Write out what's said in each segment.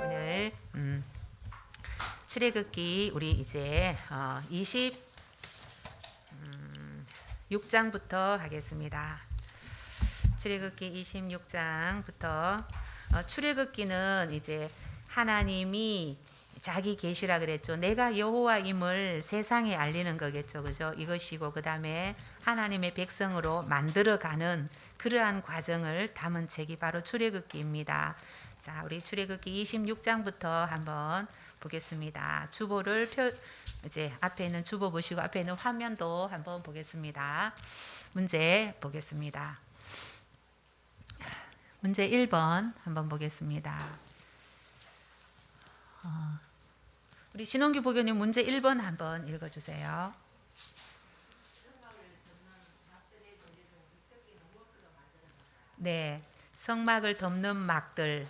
오늘 출애굽기 우리 이제 26장부터 하겠습니다. 출애굽기 26장부터 출애굽기는 이제 하나님이 자기 계시라 그랬죠. 내가 여호와임을 세상에 알리는 거겠죠. 그죠? 이것이고 그다음에 하나님의 백성으로 만들어가는 그러한 과정을 담은 책이 바로 출애굽기입니다. 자, 우리 출애굽기 26장부터 한번 보겠습니다. 주보를 이제 앞에 있는 주보 보시고 앞에 있는 화면도 한번 보겠습니다. 문제 보겠습니다. 문제 1번 한번 보겠습니다. 우리 신원규 부교님 문제 1번 한번 읽어주세요. 네, 성막을 덮는 막들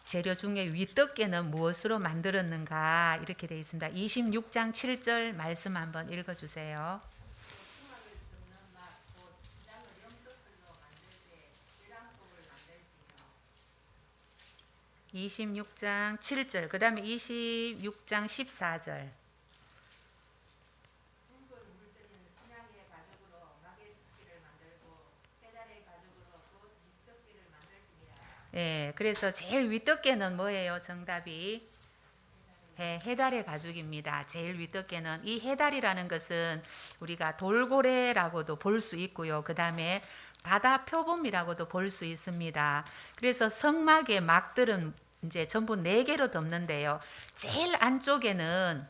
재료 중에 윗덮개는 무엇으로 만들었는가 이렇게 되어 있습니다. 26장 7절 말씀 한번 읽어주세요. 26장 7절 그 다음에 26장 14절. 네, 그래서 제일 윗덮개는 뭐예요? 정답이 해달의 가죽입니다. 제일 윗덮개는 이 해달이라는 것은 우리가 돌고래라고도 볼 수 있고요. 그 다음에 바다 표범이라고도 볼 수 있습니다. 그래서 성막의 막들은 이제 전부 4개로 덮는데요. 제일 안쪽에는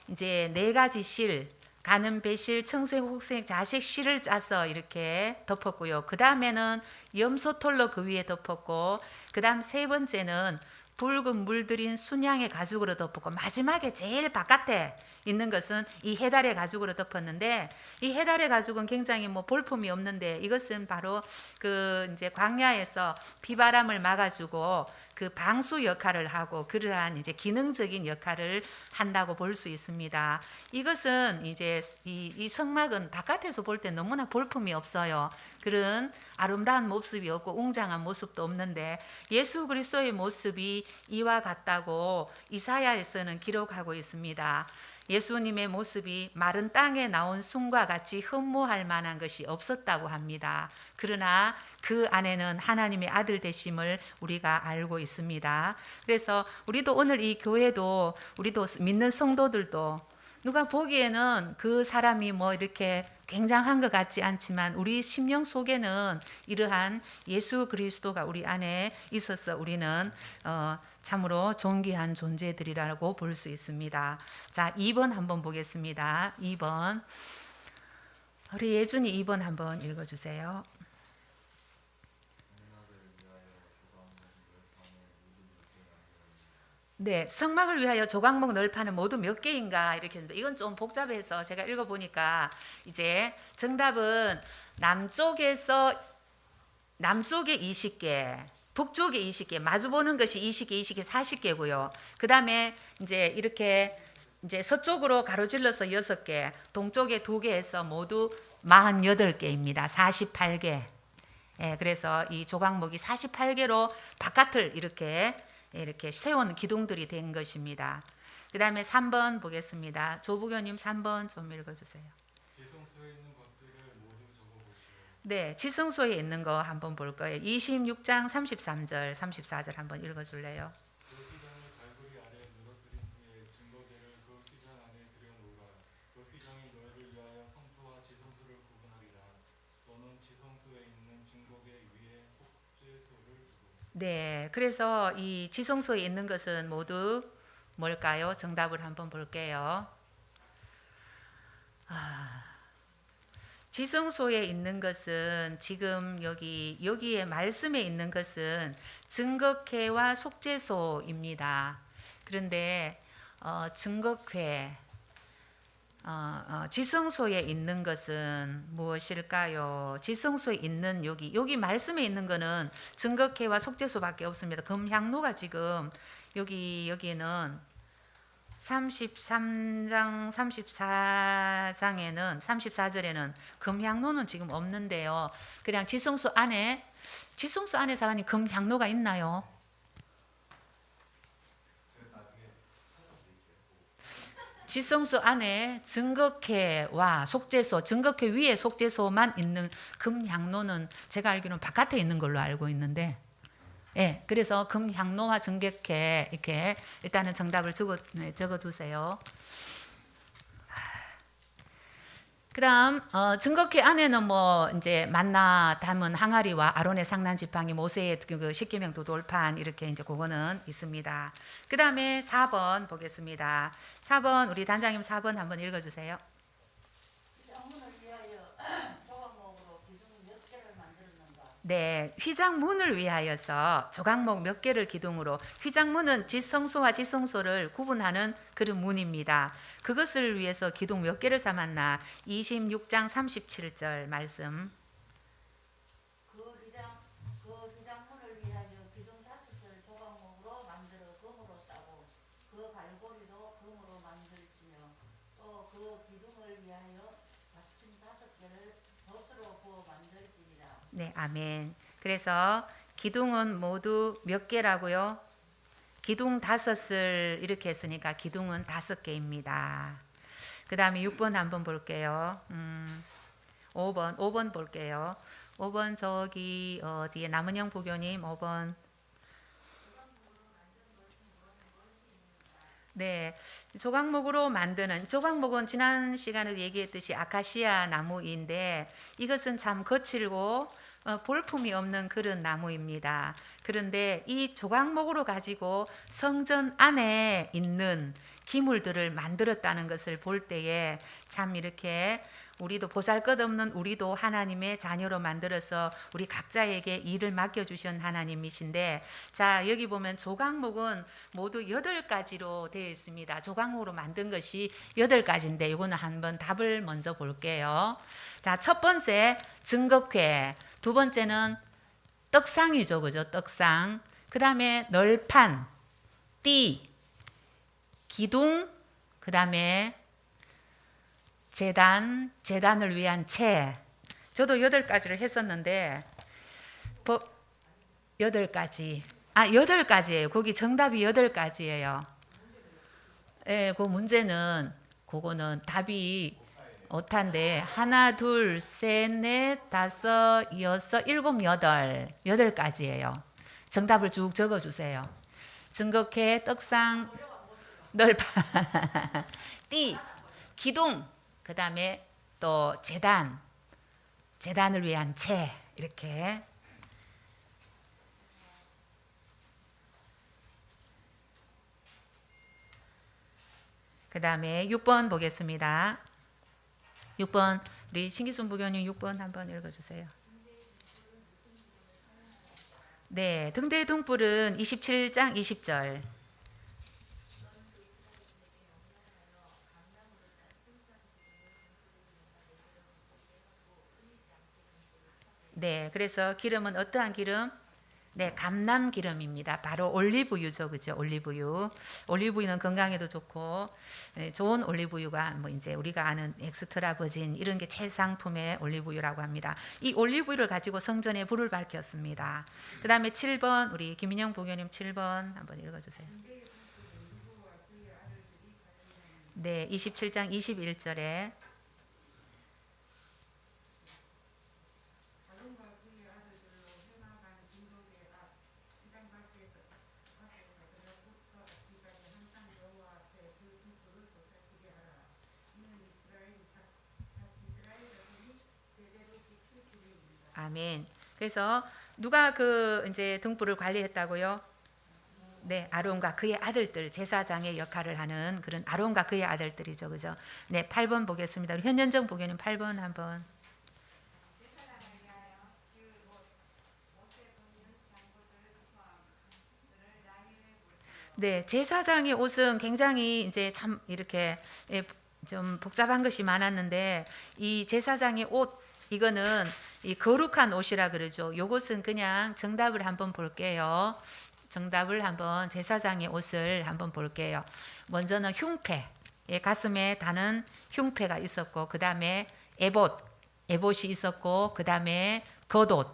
이제 4가지 실, 가는 배실, 청색, 혹색, 자색 실을 짜서 이렇게 덮었고요. 그 다음에는 염소털로 그 위에 덮었고, 그 다음 3번째는 붉은 물들인 순양의 가죽으로 덮었고, 마지막에 제일 바깥에 있는 것은 이 해달의 가죽으로 덮었는데, 이 해달의 가죽은 굉장히 볼품이 없는데, 이것은 바로 그 이제 광야에서 비바람을 막아주고 그 방수 역할을 하고 그러한 이제 기능적인 역할을 한다고 볼 수 있습니다. 이것은 이제 이 성막은 바깥에서 볼 때 너무나 볼품이 없어요. 그런 아름다운 모습이 없고 웅장한 모습도 없는데 예수 그리스도의 모습이 이와 같다고 이사야에서는 기록하고 있습니다. 예수님의 모습이 마른 땅에 나온 순과 같이 흠모할 만한 것이 없었다고 합니다. 그러나 그 안에는 하나님의 아들 되심을 우리가 알고 있습니다. 그래서 우리도 오늘 이 교회도 우리도 믿는 성도들도 누가 보기에는 그 사람이 이렇게 굉장한 것 같지 않지만 우리 심령 속에는 이러한 예수 그리스도가 우리 안에 있어서 우리는 참으로 존귀한 존재들이라고 볼 수 있습니다. 자, 2번 한번 보겠습니다. 2번 우리 예준이 2번 한번 읽어주세요. 네, 성막을 위하여 조각목 널판은 모두 몇 개인가 이렇게 했는데 이건 좀 복잡해서 제가 읽어보니까 이제 정답은 남쪽에 20개, 북쪽에 20개, 마주보는 것이 20개, 20개, 40개고요. 그 다음에 이제 이렇게 이제 서쪽으로 가로질러서 6개, 동쪽에 2개 해서 모두 48개입니다. 48개. 예, 그래서 이 조각목이 48개로 바깥을 이렇게 세운 기둥들이 된 것입니다. 그 다음에 3번 보겠습니다. 조부교님 3번 좀 읽어주세요. 지성소에 있는 것들을 모두 적어보시오. 네, 지성소에 있는 거 한번 볼 거예요. 26장 33절, 34절 한번 읽어줄래요? 그 휘장을 갈고리 아래 늘어뜨린 후에 증거궤를 그 휘장 안에 들여놓으라. 그 휘장이 너희를 위하여 성소와 지성소를 구분하리라. 너는 지성소에 있는 증거궤 위에 속죄소를 두고. 네, 그래서 이 지성소에 있는 것은 모두 뭘까요? 정답을 한번 볼게요. 지성소에 있는 것은 지금 여기에 말씀에 있는 것은 증거궤와 속죄소입니다. 그런데 증거궤 지성소에 있는 것은 무엇일까요? 지성소에 있는 여기 말씀에 있는 거는 증거궤와 속죄소밖에 없습니다. 금향로가 지금 여기는 33장 34장에는 34절에는 금향로는 지금 없는데요. 그냥 지성소 안에 사관이 금향로가 있나요? 지성소 안에 증거회와 속죄소, 증거회 위에 속죄소만 있는 금향로는 제가 알기로는 바깥에 있는 걸로 알고 있는데, 예, 그래서 금향로와 증거회 이렇게 일단은 정답을 적어두세요. 그다음 증거회 안에는 뭐 이제 만나 담은 항아리와 아론의 상난 지팡이, 모세의 그 십계명 도돌판 이렇게 이제 그거는 있습니다. 그다음에 4번 보겠습니다. 4번 우리 단장님 4번 한번 읽어주세요. 네, 휘장문을 위하여서 조각목 몇 개를 기둥으로, 휘장문은 지성소와 지성소를 구분하는 그런 문입니다. 그것을 위해서 기둥 몇 개를 삼았나? 26장 37절 말씀. 그 휘장문을 위하여 기둥 5을 조각목으로 만들어 금으로 싸고 그 갈고리도 금으로 만들지며 또 그 기둥을 위하여 받침 5개를 돛으로 부어 만들지니라. 네, 아멘. 그래서 기둥은 모두 몇 개라고요? 기둥 5을 이렇게 했으니까 기둥은 5개입니다. 그 다음에 6번 한번 볼게요. 5번 볼게요. 5번 저기 어디에 남은영 부교님 5번. 네, 조각목으로 만드는, 조각목은 지난 시간에 얘기했듯이 아카시아 나무인데 이것은 참 거칠고 볼품이 없는 그런 나무입니다. 그런데 이 조각목으로 가지고 성전 안에 있는 기물들을 만들었다는 것을 볼 때에 참 이렇게 우리도 보잘것없는 우리도 하나님의 자녀로 만들어서 우리 각자에게 일을 맡겨주신 하나님이신데, 자 여기 보면 조각목은 모두 8가지로 되어 있습니다. 조각목으로 만든 것이 8가지인데 이거는 한번 답을 먼저 볼게요. 자, 첫 번째 증거회, 두 번째는 떡상이죠, 그죠? 떡상. 그 다음에 널판, 띠, 기둥, 그 다음에 재단을 위한 채. 저도 8가지를 했었는데 8가지. 8가지예요. 거기 정답이 8가지예요. 예, 그 문제는 그거는 답이 오타인데 하나, 둘, 셋, 넷, 다섯, 여섯, 일곱, 여덟. 8가지예요. 정답을 쭉 적어주세요. 증거회, 떡상, 널판, 띠, 기둥, 그 다음에 또 재단을 위한 채, 이렇게. 그 다음에 6번 보겠습니다. 6번 우리 신기순 부교님 6번 한번 읽어주세요. 네, 등대의 등불은 27장 20절. 네, 그래서 기름은 어떠한 기름? 네, 감람 기름입니다. 바로 올리브유죠, 그죠? 올리브유. 올리브유는 건강에도 좋고, 네, 좋은 올리브유가 뭐 이제 우리가 아는 엑스트라 버진 이런 게 최상품의 올리브유라고 합니다. 이 올리브유를 가지고 성전에 불을 밝혔습니다. 그 다음에 7번 우리 김인영 부교님 7번 한번 읽어주세요. 네, 27장 21절에 아멘. 그래서 누가 그 이제 등불을 관리했다고요? 네, 아론과 그의 아들들, 제사장의 역할을 하는 그런 아론과 그의 아들들이죠, 그죠? 네, 8번 보겠습니다. 현현정 부교님 8번 한번. 네, 제사장의 옷은 굉장히 이제 참 이렇게 좀 복잡한 것이 많았는데 이 제사장의 옷 이거는 이 거룩한 옷이라 그러죠. 요것은 그냥 정답을 한번 볼게요. 정답을 한번 제사장의 옷을 한번 볼게요. 먼저는 흉패, 예, 가슴에 다는 흉패가 있었고, 그 다음에 에봇이 있었고, 그 다음에 겉옷,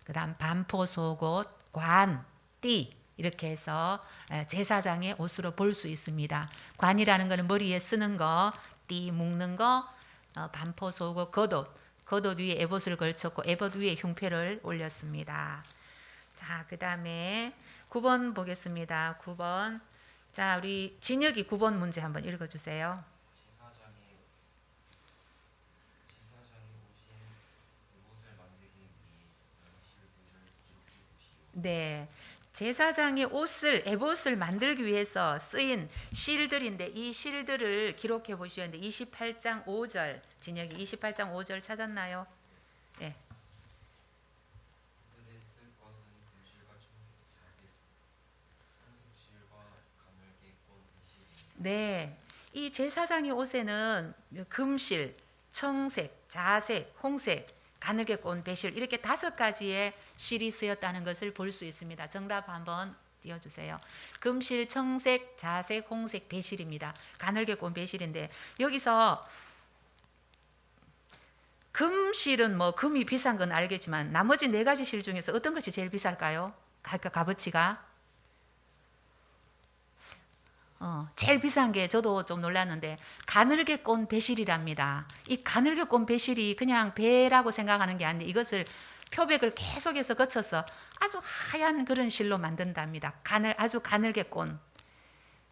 그 다음 반포 속옷, 관, 띠, 이렇게 해서 제사장의 옷으로 볼 수 있습니다. 관이라는 것은 머리에 쓰는 거, 띠 묶는 거, 반포 속옷, 겉옷 위에 에봇을 걸쳤고 에봇 위에 흉패를 올렸습니다. 자, 그 다음에 9번 보겠습니다. 9번. 자, 우리 진혁이 9번 문제 한번 읽어주세요. 제사장이 오신 옷을 만들기 위해 실들을 기록해 보시오. 네. 제사장의 옷을, 에봇을 만들기 위해서 쓰인 실들인데 이 실들을 기록해 보시는데 28장 5절, 진혁이 28장 5절 찾았나요? 예. 그들의 쓸 것은 금실과 청색, 자색, 홍색실과 가늘게 꼰 배실입니다. 네. 이 제사장의 옷에는 금실, 청색, 자색, 홍색, 가늘게 꼰 배실 이렇게 5가지의 실이 쓰였다는 것을 볼 수 있습니다. 정답 한번 띄워주세요. 금실, 청색, 자색, 홍색, 배실입니다. 가늘게 꼰 배실인데 여기서 금실은 뭐 금이 비싼 건 알겠지만 나머지 4가지 실 중에서 어떤 것이 제일 비쌀까요? 값어치가? 제일 비싼 게 저도 좀 놀랐는데 가늘게 꼰 배실이랍니다. 이 가늘게 꼰 배실이 그냥 배라고 생각하는 게 아니라 이것을 표백을 계속해서 거쳐서 아주 하얀 그런 실로 만든답니다. 아주 가늘게 꼰.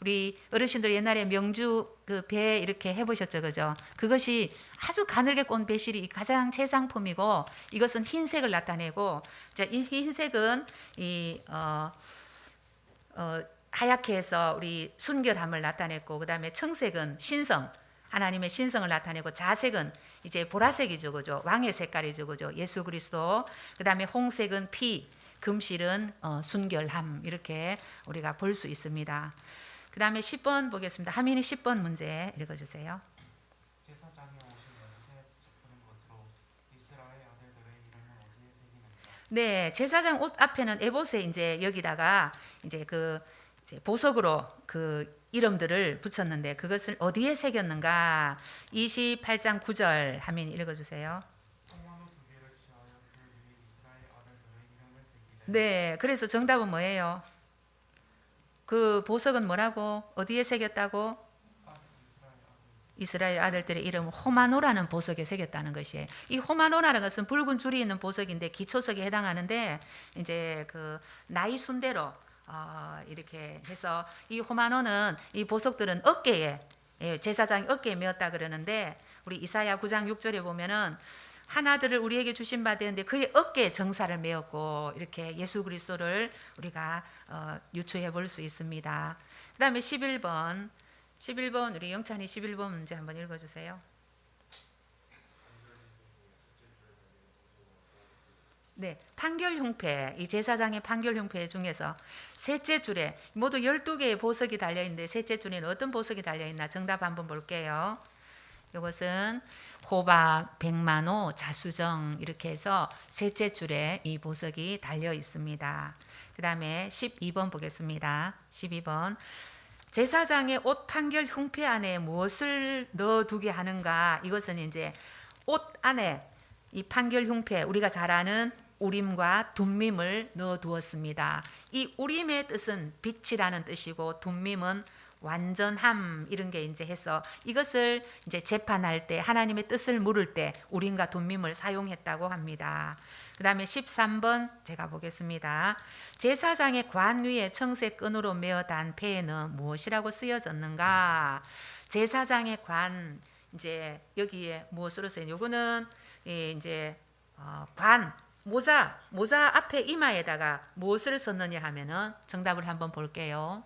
우리 어르신들 옛날에 명주 그 배 이렇게 해보셨죠, 그죠? 그것이 아주 가늘게 꼰 배실이 가장 최상품이고 이것은 흰색을 나타내고, 이 흰색은 하얗게 해서 우리 순결함을 나타냈고, 그 다음에 청색은 신성, 하나님의 신성을 나타내고, 자색은 이제 보라색이죠, 그죠? 왕의 색깔이죠, 그죠? 예수 그리스도. 그 다음에 홍색은 피, 금실은 순결함, 이렇게 우리가 볼 수 있습니다. 그 다음에 10번 보겠습니다. 하민이 10번 문제 읽어주세요. 제사장이 오신 옷에 푸는 것으로 이스라엘 아들들의 이름은 어디에 새기는가? 네, 제사장 옷 앞에는 에봇에 이제 여기다가 이제 그 이제 보석으로 그 이름들을 붙였는데 그것을 어디에 새겼는가? 28장 9절 하민 읽어주세요. 성만호 2개를 취하여 그 위에 이스라엘 아들들의 이름을 새기되 네, 그래서 정답은 뭐예요? 그 보석은 뭐라고? 어디에 새겼다고? 이스라엘 아들들의 이름을 호마노라는 보석에 새겼다는 것이에요. 이 호마노라는 것은 붉은 줄이 있는 보석인데 기초석에 해당하는데 이제 그 나이 순대로 이렇게 해서 이 호마노는 이 보석들은 어깨에 제사장이 어깨에 메었다 그러는데 우리 이사야 9장 6절에 보면은 하나들을 우리에게 주신 바 되는데 그의 어깨에 정사를 메었고 이렇게 예수 그리스도를 우리가 유추해 볼 수 있습니다. 그 다음에 11번 우리 영찬이 11번 문제 한번 읽어주세요. 네, 판결 흉패, 이 제사장의 판결 흉패 중에서 셋째 줄에 모두 12개의 보석이 달려있는데 셋째 줄에는 어떤 보석이 달려있나 정답 한번 볼게요. 이것은 호박, 백만호, 자수정 이렇게 해서 셋째 줄에 이 보석이 달려 있습니다. 그 다음에 12번 보겠습니다. 12번 제사장의 옷 판결 흉패 안에 무엇을 넣어두게 하는가? 이것은 이제 옷 안에 이 판결 흉패 우리가 잘 아는 우림과 둠밈을 넣어두었습니다. 이 우림의 뜻은 빛이라는 뜻이고 둠밈은 완전함 이런 게 이제 해서 이것을 이제 재판할 때 하나님의 뜻을 물을 때 우림과 둠밈을 사용했다고 합니다. 그 다음에 13번 제가 보겠습니다. 제사장의 관 위에 청색 끈으로 메어 단 패에는 무엇이라고 쓰여졌는가? 제사장의 관 이제 여기에 무엇으로 쓰여? 요거는 이제 관 모자 앞에 이마에다가 무엇을 썼느냐 하면은 정답을 한번 볼게요.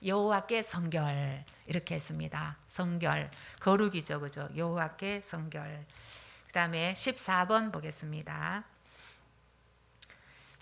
여호와께 성결 이렇게 했습니다. 성결 거룩이죠, 그죠? 여호와께 성결. 그 다음에 14번 보겠습니다.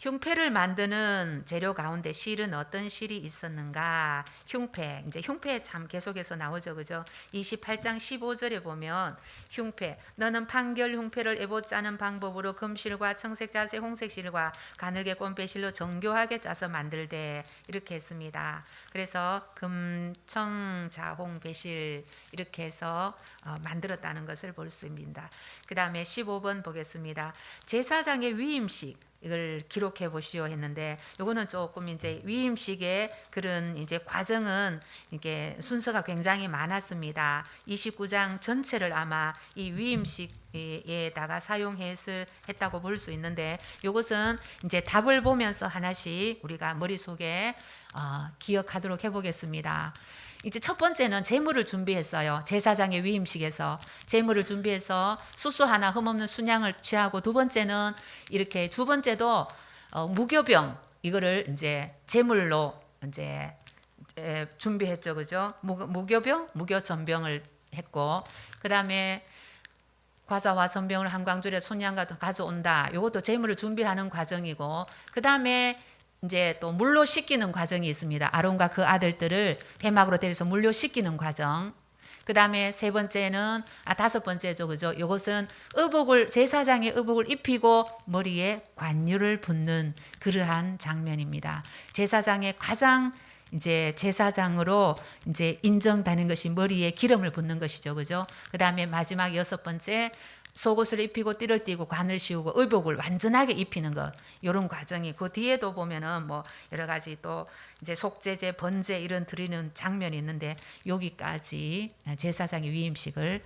흉패를 만드는 재료 가운데 실은 어떤 실이 있었는가? 흉패. 이제 흉패 참 계속해서 나오죠. 그죠? 28장 15절에 보면 흉패. 너는 판결 흉패를 에봇 짜는 방법으로 금실과 청색자색 홍색실과 가늘게 꼰배실로 정교하게 짜서 만들되 이렇게 했습니다. 그래서 금청자홍 배실 이렇게 해서 만들었다는 것을 볼 수 있습니다. 그 다음에 15번 보겠습니다. 제사장의 위임식 이걸 기록해 보시오 했는데 요거는 조금 이제 위임식의 그런 이제 과정은 이게 순서가 굉장히 많았습니다. 29장 전체를 아마 이 위임식에다가 사용했다고 볼 수 있는데 요것은 이제 답을 보면서 하나씩 우리가 머릿속에 기억하도록 해보겠습니다. 이제 첫 번째는 제물을 준비했어요. 제사장의 위임식에서 제물을 준비해서 수수 하나 흠없는 순양을 취하고, 두 번째는 이렇게 두 번째도 무교병 이거를 이제 제물로 이제 준비했죠, 그죠? 무교병, 무교전병을 했고, 그 다음에 과자와 전병을 한광줄에 손양과 가져온다. 이것도 제물을 준비하는 과정이고, 그 다음에 이제 또 물로 씻기는 과정이 있습니다. 아론과 그 아들들을 회막으로 데려서 물로 씻기는 과정. 그 다음에 세 번째는 다섯 번째죠, 그죠? 이것은 의복을 제사장의 의복을 입히고 머리에 관유를 붓는 그러한 장면입니다. 제사장의 가장 이제 제사장으로 이제 인정되는 것이 머리에 기름을 붓는 것이죠, 그죠? 그 다음에 마지막 여섯 번째 속옷을 입히고 띠를 띠고 관을 씌우고 의복을 완전하게 입히는 것, 이런 과정이 그 뒤에도 보면은 뭐 여러 가지 또 이제 속죄제, 번제 이런 드리는 장면이 있는데 여기까지 제사장의 위임식을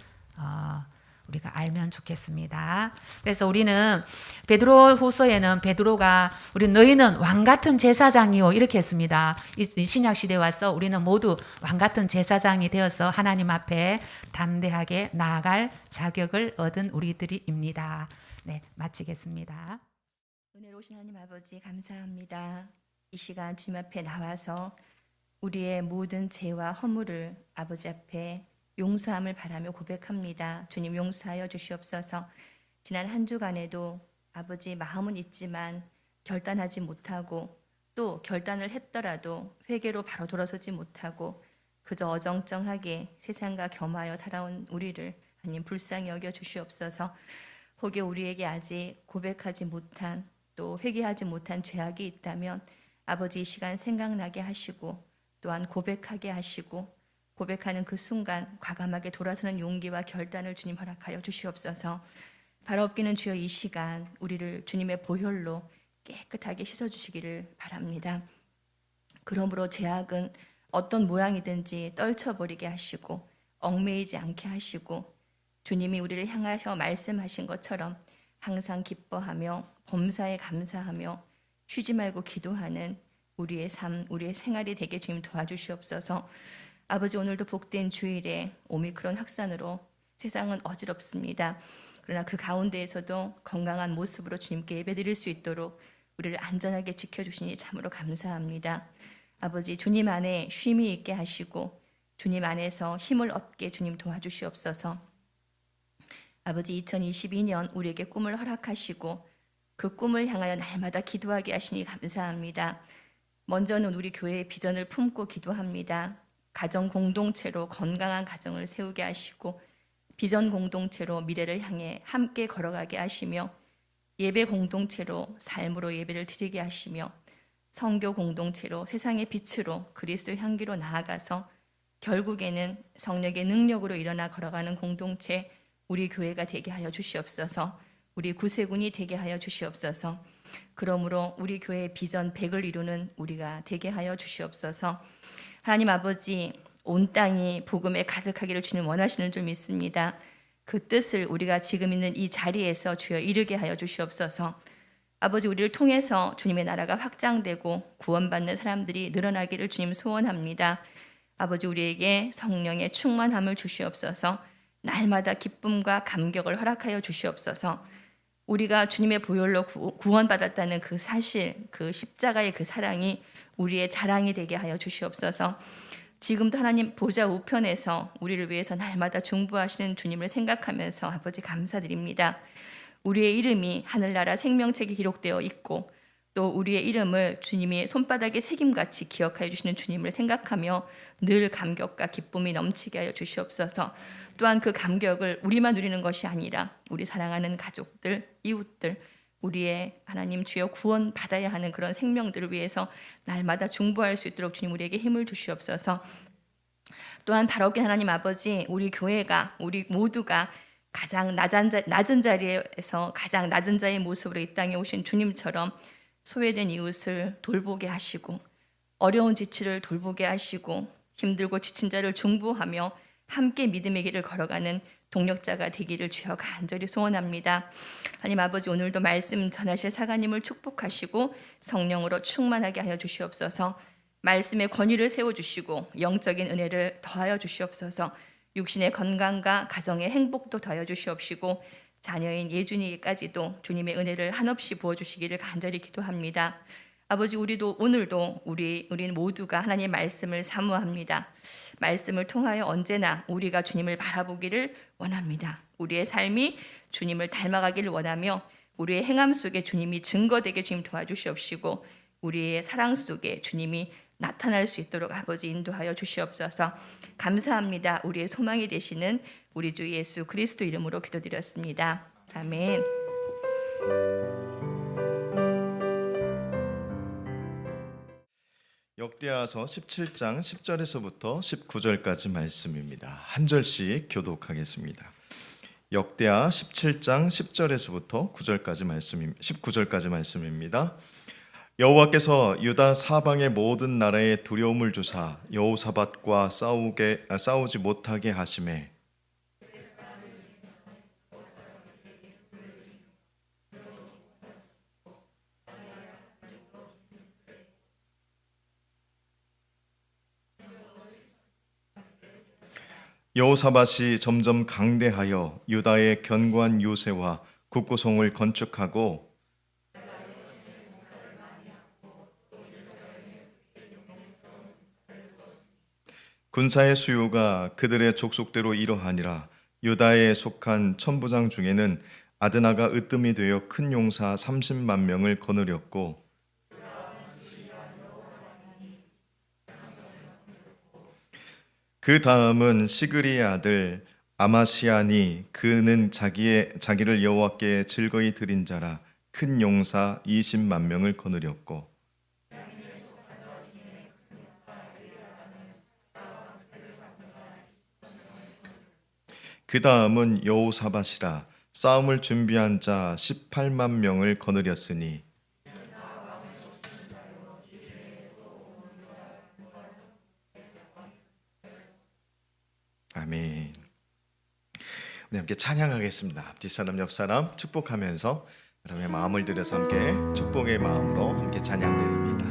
우리가 알면 좋겠습니다. 그래서 우리는 베드로후서에는 베드로가 우리 너희는 왕 같은 제사장이요 이렇게 했습니다. 이 신약 시대에 와서 우리는 모두 왕 같은 제사장이 되어서 하나님 앞에 담대하게 나아갈 자격을 얻은 우리들입니다. 네, 마치겠습니다. 은혜로우신 하나님 아버지 감사합니다. 이 시간 주님 앞에 나와서 우리의 모든 죄와 허물을 아버지 앞에 용서함을 바라며 고백합니다. 주님 용서하여 주시옵소서. 지난 한 주간에도 아버지 마음은 있지만 결단하지 못하고, 또 결단을 했더라도 회개로 바로 돌아서지 못하고 그저 어정쩡하게 세상과 겸하여 살아온 우리를 하나님 불쌍히 여겨 주시옵소서. 혹여 우리에게 아직 고백하지 못한, 또 회개하지 못한 죄악이 있다면 아버지 이 시간 생각나게 하시고, 또한 고백하게 하시고, 고백하는 그 순간 과감하게 돌아서는 용기와 결단을 주님 허락하여 주시옵소서. 바로 없기는 주여 이 시간 우리를 주님의 보혈로 깨끗하게 씻어주시기를 바랍니다. 그러므로 죄악은 어떤 모양이든지 떨쳐버리게 하시고 얽매이지 않게 하시고, 주님이 우리를 향하여 말씀하신 것처럼 항상 기뻐하며 범사에 감사하며 쉬지 말고 기도하는 우리의 삶, 우리의 생활이 되게 주님 도와주시옵소서. 아버지, 오늘도 복된 주일에 오미크론 확산으로 세상은 어지럽습니다. 그러나 그 가운데에서도 건강한 모습으로 주님께 예배드릴 수 있도록 우리를 안전하게 지켜주시니 참으로 감사합니다. 아버지, 주님 안에 쉼이 있게 하시고 주님 안에서 힘을 얻게 주님 도와주시옵소서. 아버지, 2022년 우리에게 꿈을 허락하시고 그 꿈을 향하여 날마다 기도하게 하시니 감사합니다. 먼저는 우리 교회의 비전을 품고 기도합니다. 가정 공동체로 건강한 가정을 세우게 하시고, 비전 공동체로 미래를 향해 함께 걸어가게 하시며, 예배 공동체로 삶으로 예배를 드리게 하시며, 선교 공동체로 세상의 빛으로 그리스도의 향기로 나아가서 결국에는 성령의 능력으로 일어나 걸어가는 공동체, 우리 교회가 되게 하여 주시옵소서. 우리 구세군이 되게 하여 주시옵소서. 그러므로 우리 교회의 비전 100을 이루는 우리가 되게 하여 주시옵소서. 하나님 아버지, 온 땅이 복음에 가득하기를 주님 원하시는 줄 믿습니다. 그 뜻을 우리가 지금 있는 이 자리에서 주여 이루게 하여 주시옵소서. 아버지, 우리를 통해서 주님의 나라가 확장되고 구원받는 사람들이 늘어나기를 주님 소원합니다. 아버지, 우리에게 성령의 충만함을 주시옵소서. 날마다 기쁨과 감격을 허락하여 주시옵소서. 우리가 주님의 보혈로 구원받았다는 그 사실, 그 십자가의 그 사랑이 우리의 자랑이 되게 하여 주시옵소서. 지금도 하나님 보좌 우편에서 우리를 위해서 날마다 중보하시는 주님을 생각하면서 아버지 감사드립니다. 우리의 이름이 하늘나라 생명책에 기록되어 있고 또 우리의 이름을 주님이 손바닥에 새김같이 기억하여 주시는 주님을 생각하며 늘 감격과 기쁨이 넘치게 하여 주시옵소서. 또한 그 감격을 우리만 누리는 것이 아니라 우리 사랑하는 가족들, 이웃들, 우리의 하나님 주여 구원 받아야 하는 그런 생명들을 위해서 날마다 중보할 수 있도록 주님 우리에게 힘을 주시옵소서. 또한 바라옵긴 하나님 아버지, 우리 교회가, 우리 모두가 가장 낮은 자리에서 가장 낮은 자의 모습으로 이 땅에 오신 주님처럼 소외된 이웃을 돌보게 하시고 어려운 지치를 돌보게 하시고 힘들고 지친 자를 중보하며 함께 믿음의 길을 걸어가는 동력자가 되기를 주여 간절히 소원합니다. 하나님 아버지, 오늘도 말씀 전하실 사가님을 축복하시고 성령으로 충만하게 하여 주시옵소서. 말씀의 권위를 세워주시고 영적인 은혜를 더하여 주시옵소서. 육신의 건강과 가정의 행복도 더하여 주시옵시고 자녀인 예준이까지도 주님의 은혜를 한없이 부어주시기를 간절히 기도합니다. 아버지, 우리도 오늘도 우리는 모두가 하나님의 말씀을 사모합니다. 말씀을 통하여 언제나 우리가 주님을 바라보기를 원합니다. 우리의 삶이 주님을 닮아가기를 원하며 우리의 행함 속에 주님이 증거되게 주님 도와주시옵시고 우리의 사랑 속에 주님이 나타날 수 있도록 아버지 인도하여 주시옵소서. 감사합니다. 우리의 소망이 되시는 우리 주 예수 그리스도 이름으로 기도드렸습니다. 아멘. 역대하서 17장 10절에서부터 19절까지 말씀입니다. 한 절씩 교독하겠습니다. 역대하 17장 10절에서부터 19절까지 말씀입니다. 여호와께서 유다 사방의 모든 나라의 두려움을 주사 여호사밧과 싸우지 못하게 하시매 여호사밧이 점점 강대하여 유다의 견고한 요새와 국구성을 건축하고 군사의 수요가 그들의 족속대로 이러하니라. 유다에 속한 천부장 중에는 아드나가 으뜸이 되어 큰 용사 30만 명을 거느렸고 그 다음은 시그리의 아들 아마시아니, 그는 자기를 여호와께 즐거이 드린 자라 큰 용사 20만 명을 거느렸고 그 다음은 여호사밧이라 싸움을 준비한 자 18만 명을 거느렸으니 아멘. 우리 함께 찬양하겠습니다. 뒷사람 옆사람 축복하면서 여러분의 마음을 들여서 함께 축복의 마음으로 함께 찬양드립니다.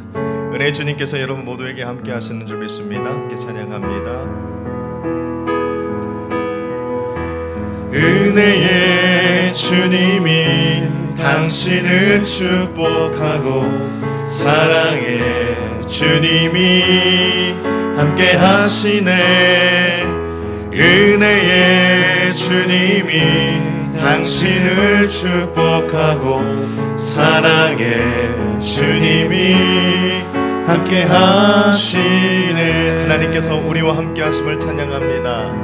은혜의 주님께서 여러분 모두에게 함께 하시는 줄 믿습니다. 함께 찬양합니다. 은혜의 주님이 당신을 축복하고 사랑의 주님이 함께 하시네. 은혜의 주님이 당신을 축복하고 사랑의 주님이 함께 하시네. 하나님께서 우리와 함께 하심을 찬양합니다.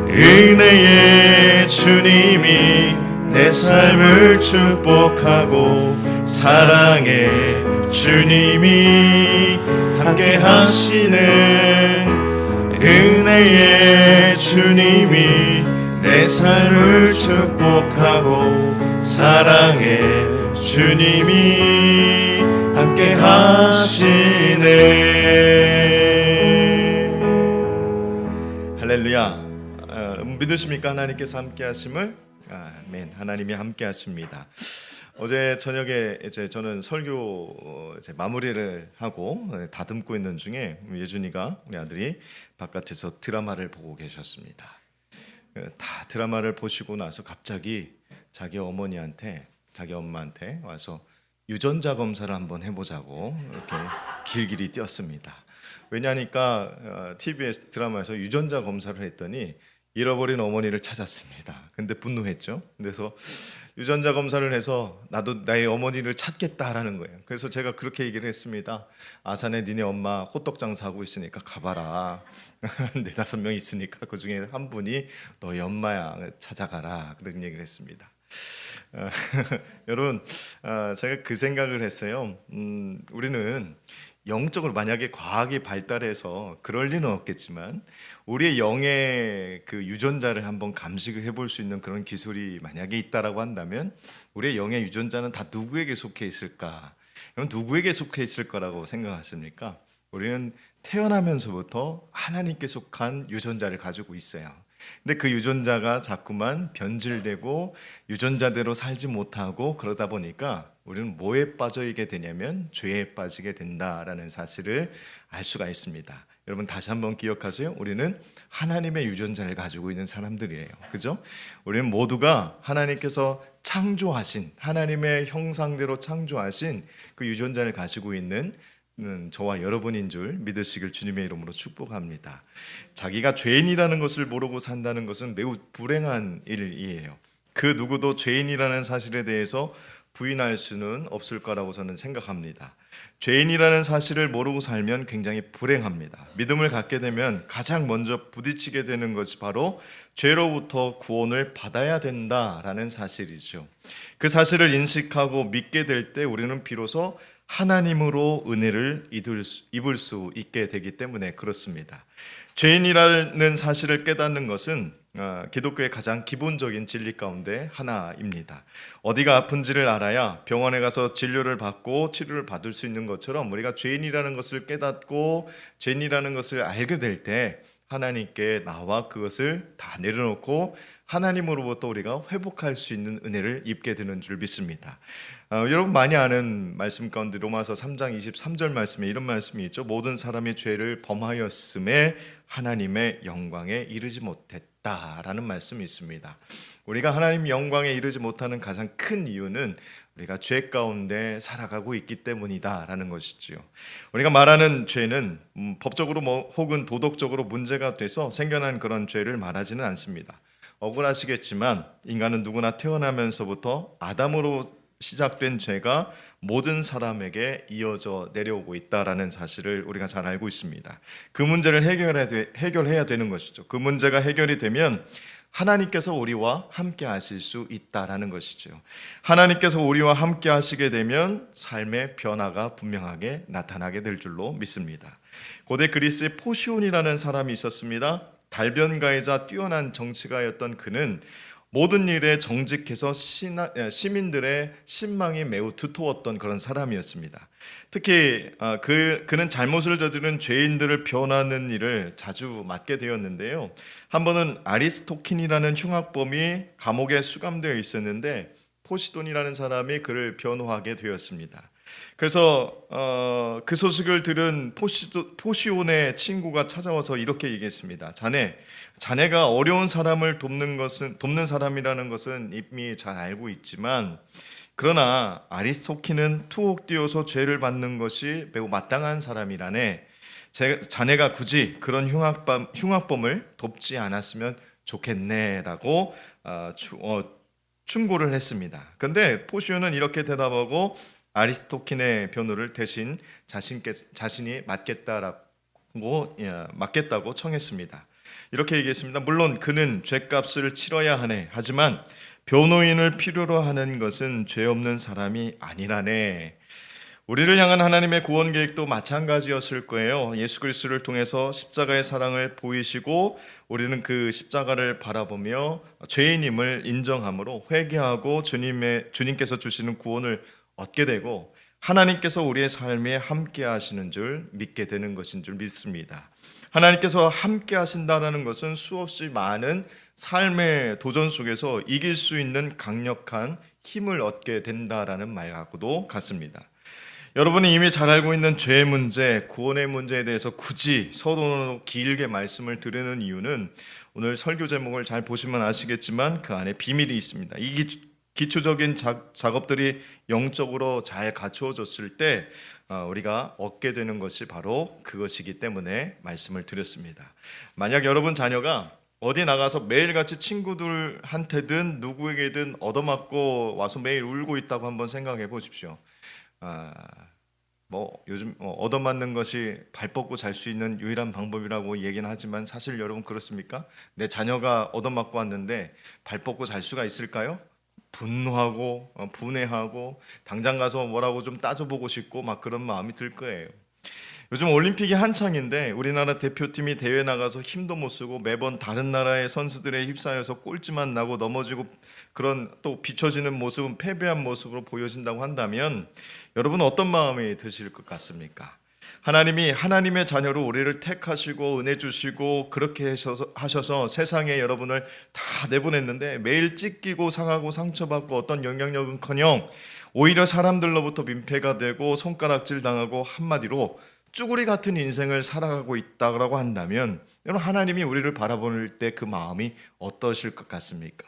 은혜의 주님이 내 삶을 축복하고 사랑의 주님이 함께 하시네. 은혜의 주님이 내 삶을 축복하고 사랑의 주님이 함께 하시네. 할렐루야. 믿으십니까? 하나님께서 함께 하심을? 아멘. 하나님이 함께 하십니다. 어제 저녁에 이제 저는 설교 마무리를 하고 다듬고 있는 중에 예준이가 우리 아들이 바깥에서 드라마를 보고 계셨습니다. 다 드라마를 보시고 나서 갑자기 자기 어머니한테 자기 엄마한테 와서 유전자 검사를 한번 해보자고 이렇게 길길이 뛰었습니다. 왜냐하니까 TBS 드라마에서 유전자 검사를 했더니 잃어버린 어머니를 찾았습니다. 근데 분노했죠. 그래서 유전자 검사를 해서 나도 나의 어머니를 찾겠다라는 거예요. 그래서 제가 그렇게 얘기를 했습니다. 아산에 니네 엄마 호떡 장사하고 있으니까 가봐라. 4-5명 있으니까 그 중에 한 분이 너희 엄마야, 찾아가라. 그런 얘기를 했습니다. 여러분, 제가 그 생각을 했어요. 우리는 영적으로 만약에 과학이 발달해서 그럴 리는 없겠지만 우리의 영의 그 유전자를 한번 감식을 해볼 수 있는 그런 기술이 만약에 있다라고 한다면 우리의 영의 유전자는 다 누구에게 속해 있을까? 그럼 누구에게 속해 있을 거라고 생각하십니까? 우리는 태어나면서부터 하나님께 속한 유전자를 가지고 있어요. 근데 그 유전자가 자꾸만 변질되고 유전자대로 살지 못하고 그러다 보니까 우리는 뭐에 빠져 있게 되냐면 죄에 빠지게 된다라는 사실을 알 수가 있습니다. 여러분 다시 한번 기억하세요. 우리는 하나님의 유전자를 가지고 있는 사람들이에요. 그죠? 우리는 모두가 하나님께서 창조하신 하나님의 형상대로 창조하신 그 유전자를 가지고 있는 저와 여러분인 줄 믿으시길 주님의 이름으로 축복합니다. 자기가 죄인이라는 것을 모르고 산다는 것은 매우 불행한 일이에요. 그 누구도 죄인이라는 사실에 대해서 부인할 수는 없을 거라고 저는 생각합니다. 죄인이라는 사실을 모르고 살면 굉장히 불행합니다. 믿음을 갖게 되면 가장 먼저 부딪히게 되는 것이 바로 죄로부터 구원을 받아야 된다라는 사실이죠. 그 사실을 인식하고 믿게 될 때 우리는 비로소 하나님으로 은혜를 입을 수 있게 되기 때문에 그렇습니다. 죄인이라는 사실을 깨닫는 것은 기독교의 가장 기본적인 진리 가운데 하나입니다. 어디가 아픈지를 알아야 병원에 가서 진료를 받고 치료를 받을 수 있는 것처럼 우리가 죄인이라는 것을 깨닫고 죄인이라는 것을 알게 될 때 하나님께 나와 그것을 다 내려놓고 하나님으로부터 우리가 회복할 수 있는 은혜를 입게 되는 줄 믿습니다. 여러분 많이 아는 말씀 가운데 로마서 3장 23절 말씀에 이런 말씀이 있죠. 모든 사람이 죄를 범하였음에 하나님의 영광에 이르지 못했다라는 말씀이 있습니다. 우리가 하나님 영광에 이르지 못하는 가장 큰 이유는 우리가 죄 가운데 살아가고 있기 때문이다라는 것이지요. 우리가 말하는 죄는 법적으로 혹은 도덕적으로 문제가 돼서 생겨난 그런 죄를 말하지는 않습니다. 억울하시겠지만 인간은 누구나 태어나면서부터 아담으로 시작된 죄가 모든 사람에게 이어져 내려오고 있다라는 사실을 우리가 잘 알고 있습니다. 그 문제를 해결해야 되는 것이죠. 그 문제가 해결이 되면 하나님께서 우리와 함께 하실 수 있다라는 것이죠. 하나님께서 우리와 함께 하시게 되면 삶의 변화가 분명하게 나타나게 될 줄로 믿습니다. 고대 그리스의 포시온이라는 사람이 있었습니다. 달변가이자 뛰어난 정치가였던 그는 모든 일에 정직해서 시민들의 신망이 매우 두터웠던 그런 사람이었습니다. 특히 그는 잘못을 저지른 죄인들을 변호하는 일을 자주 맡게 되었는데요. 한 번은 아리스토킨이라는 흉악범이 감옥에 수감되어 있었는데 포시돈이라는 사람이 그를 변호하게 되었습니다. 그래서 그 소식을 들은 포시온의 친구가 찾아와서 이렇게 얘기했습니다. 자네가 어려운 사람을 돕는 사람이라는 것은 이미 잘 알고 있지만 그러나 아리스토키는 투옥 뛰어서 죄를 받는 것이 매우 마땅한 사람이라네. 자네가 굳이 그런 흉악범을 돕지 않았으면 좋겠네라고 충고를 했습니다. 그런데 포시온은 이렇게 대답하고 아리스토킨의 변호를 대신 자신이 맡겠다고 청했습니다. 이렇게 얘기했습니다. 물론 그는 죄값을 치러야 하네. 하지만 변호인을 필요로 하는 것은 죄 없는 사람이 아니라네. 우리를 향한 하나님의 구원 계획도 마찬가지였을 거예요. 예수 그리스도를 통해서 십자가의 사랑을 보이시고 우리는 그 십자가를 바라보며 죄인임을 인정함으로 회개하고 주님께서 주시는 구원을 얻게 되고 하나님께서 우리의 삶에 함께 하시는 줄 믿게 되는 것인 줄 믿습니다. 하나님께서 함께 하신다는 것은 수없이 많은 삶의 도전 속에서 이길 수 있는 강력한 힘을 얻게 된다라는 말하고도 같습니다. 여러분이 이미 잘 알고 있는 죄의 문제, 구원의 문제에 대해서 굳이 서론으로 길게 말씀을 드리는 이유는 오늘 설교 제목을 잘 보시면 아시겠지만 그 안에 비밀이 있습니다. 이 기초적인 작업들이 영적으로 잘 갖추어졌을 때 우리가 얻게 되는 것이 바로 그것이기 때문에 말씀을 드렸습니다. 만약 여러분 자녀가 어디 나가서 매일같이 친구들한테든 누구에게든 얻어맞고 와서 매일 울고 있다고 한번 생각해 보십시오. 뭐 요즘 얻어맞는 것이 발 뻗고 잘 수 있는 유일한 방법이라고 얘기는 하지만 사실 여러분 그렇습니까? 내 자녀가 얻어맞고 왔는데 발 뻗고 잘 수가 있을까요? 분노하고 분해하고 당장 가서 뭐라고 좀 따져보고 싶고 막 그런 마음이 들 거예요. 요즘 올림픽이 한창인데 우리나라 대표팀이 대회 나가서 힘도 못 쓰고 매번 다른 나라의 선수들에 휩싸여서 꼴찌만 나고 넘어지고 그런 또 비춰지는 모습은 패배한 모습으로 보여진다고 한다면 여러분 어떤 마음이 드실 것 같습니까? 하나님이 하나님의 자녀로 우리를 택하시고 은혜 주시고 그렇게 하셔서 세상에 여러분을 다 내보냈는데 매일 찢기고 상하고 상처받고 어떤 영향력은커녕 오히려 사람들로부터 민폐가 되고 손가락질 당하고 한마디로 쭈구리 같은 인생을 살아가고 있다고 한다면 여러분 하나님이 우리를 바라볼 때 그 마음이 어떠실 것 같습니까?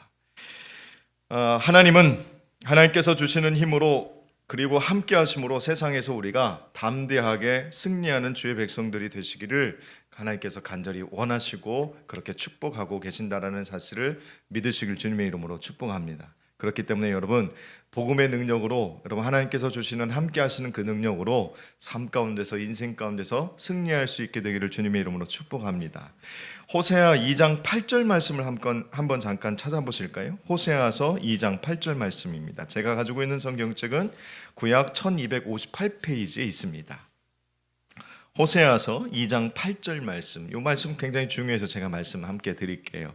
하나님은 하나님께서 주시는 힘으로 그리고 함께 하심으로 세상에서 우리가 담대하게 승리하는 주의 백성들이 되시기를 하나님께서 간절히 원하시고 그렇게 축복하고 계신다라는 사실을 믿으시길 주님의 이름으로 축복합니다. 그렇기 때문에 여러분 복음의 능력으로 여러분 하나님께서 주시는 함께 하시는 그 능력으로 삶 가운데서 인생 가운데서 승리할 수 있게 되기를 주님의 이름으로 축복합니다. 호세아 2장 8절 말씀을 한번 잠깐 찾아보실까요? 호세아서 2장 8절 말씀입니다. 제가 가지고 있는 성경책은 구약 1258페이지에 있습니다. 호세아서 2장 8절 말씀. 이 말씀 굉장히 중요해서 제가 말씀 함께 드릴게요.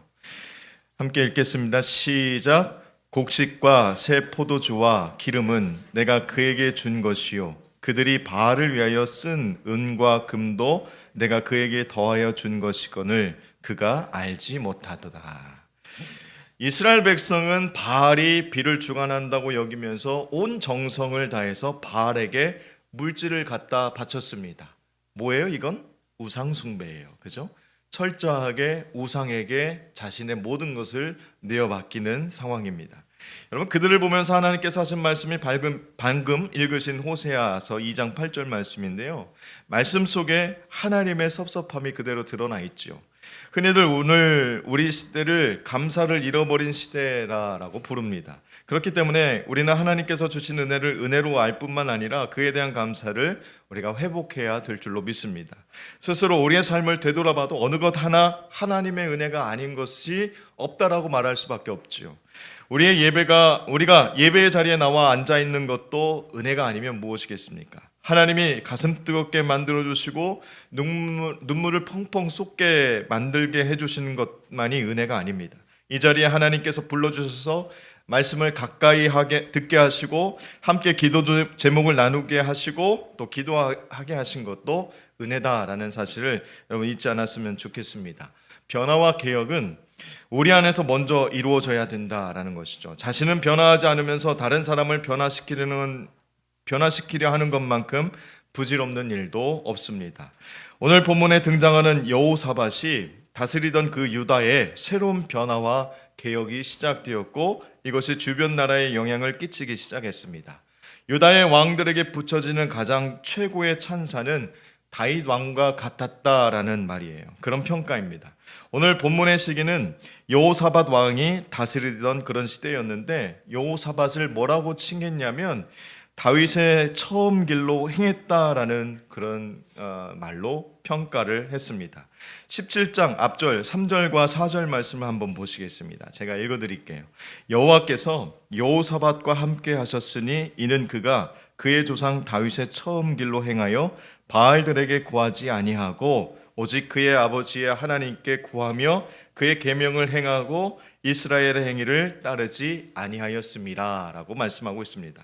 함께 읽겠습니다. 시작. 곡식과 새 포도주와 기름은 내가 그에게 준 것이요 그들이 바알을 위하여 쓴 은과 금도 내가 그에게 더하여 준 것이거늘 그가 알지 못하도다. 이스라엘 백성은 바알이 비를 주관한다고 여기면서 온 정성을 다해서 바알에게 물질을 갖다 바쳤습니다. 뭐예요 이건? 우상 숭배예요. 그죠? 철저하게 우상에게 자신의 모든 것을 내어맡기는 상황입니다. 여러분 그들을 보면서 하나님께서 하신 말씀이 방금 읽으신 호세아서 2장 8절 말씀인데요. 말씀 속에 하나님의 섭섭함이 그대로 드러나 있죠. 흔히들 오늘 우리 시대를 감사를 잃어버린 시대라고 부릅니다. 그렇기 때문에 우리는 하나님께서 주신 은혜를 은혜로 알 뿐만 아니라 그에 대한 감사를 우리가 회복해야 될 줄로 믿습니다. 스스로 우리의 삶을 되돌아봐도 어느 것 하나 하나님의 은혜가 아닌 것이 없다라고 말할 수밖에 없지요. 우리가 예배의 자리에 나와 앉아 있는 것도 은혜가 아니면 무엇이겠습니까? 하나님이 가슴 뜨겁게 만들어 주시고 눈물을 펑펑 쏟게 만들게 해 주시는 것만이 은혜가 아닙니다. 이 자리에 하나님께서 불러 주셔서 말씀을 가까이 듣게 하시고 함께 기도 제목을 나누게 하시고 또 기도하게 하신 것도 은혜다라는 사실을 여러분 잊지 않았으면 좋겠습니다. 변화와 개혁은 우리 안에서 먼저 이루어져야 된다라는 것이죠. 자신은 변화하지 않으면서 다른 사람을 변화시키려 하는 것만큼 부질없는 일도 없습니다. 오늘 본문에 등장하는 여호사밧이 다스리던 그 유다에 새로운 변화와 개혁이 시작되었고 이것이 주변 나라에 영향을 끼치기 시작했습니다. 유다의 왕들에게 붙여지는 가장 최고의 찬사는 다윗 왕과 같았다라는 말이에요. 그런 평가입니다. 오늘 본문의 시기는 여호사밧 왕이 다스리던 그런 시대였는데 여호사밧을 뭐라고 칭했냐면 다윗의 처음 길로 행했다라는 그런 말로 평가를 했습니다. 17장 앞절 3절과 4절 말씀을 한번 보시겠습니다. 제가 읽어드릴게요. 여호와께서 여호사밧과 함께 하셨으니 이는 그가 그의 조상 다윗의 처음 길로 행하여 바알들에게 구하지 아니하고 오직 그의 아버지의 하나님께 구하며 그의 계명을 행하고 이스라엘의 행위를 따르지 아니하였습니다 라고 말씀하고 있습니다.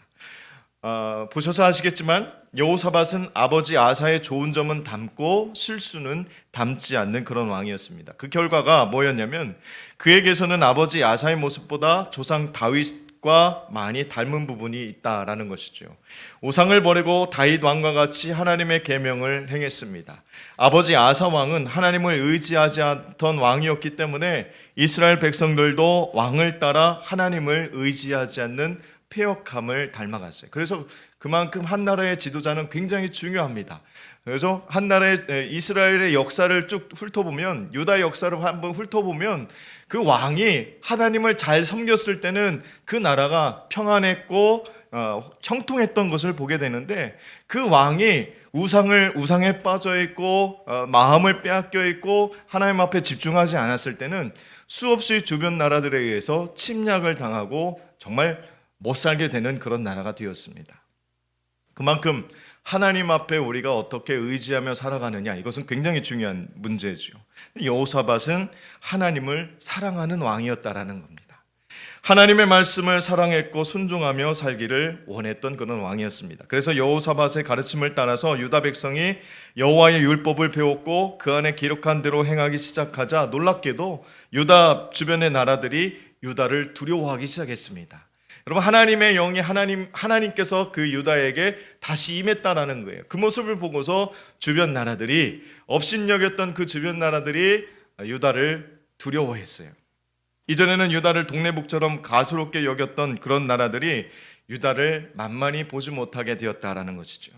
보셔서 아시겠지만 여호사밧은 아버지 아사의 좋은 점은 담고 실수는 담지 않는 그런 왕이었습니다. 그 결과가 뭐였냐면 그에게서는 아버지 아사의 모습보다 조상 다윗과 많이 닮은 부분이 있다라는 것이죠. 우상을 버리고 다윗 왕과 같이 하나님의 계명을 행했습니다. 아버지 아사 왕은 하나님을 의지하지 않던 왕이었기 때문에 이스라엘 백성들도 왕을 따라 하나님을 의지하지 않는 폐역함을 닮아갔어요. 그래서 그만큼 한 나라의 지도자는 굉장히 중요합니다. 그래서 한 나라의 이스라엘의 역사를 쭉 훑어보면, 유다의 역사를 한번 훑어보면 그 왕이 하나님을 잘 섬겼을 때는 그 나라가 평안했고 형통했던 것을 보게 되는데, 그 왕이 우상에 빠져 있고 마음을 빼앗겨 있고 하나님 앞에 집중하지 않았을 때는 수없이 주변 나라들에 의해서 침략을 당하고 정말 못 살게 되는 그런 나라가 되었습니다. 그만큼 하나님 앞에 우리가 어떻게 의지하며 살아가느냐, 이것은 굉장히 중요한 문제죠. 여호사밧은 하나님을 사랑하는 왕이었다라는 겁니다. 하나님의 말씀을 사랑했고 순종하며 살기를 원했던 그런 왕이었습니다. 그래서 여호사밧의 가르침을 따라서 유다 백성이 여호와의 율법을 배웠고 그 안에 기록한 대로 행하기 시작하자 놀랍게도 유다 주변의 나라들이 유다를 두려워하기 시작했습니다. 여러분, 하나님의 영이 하나님께서 그 유다에게 다시 임했다라는 거예요. 그 모습을 보고서 주변 나라들이, 업신여겼던 그 주변 나라들이 유다를 두려워했어요. 이전에는 유다를 동네북처럼 가소롭게 여겼던 그런 나라들이 유다를 만만히 보지 못하게 되었다라는 것이죠.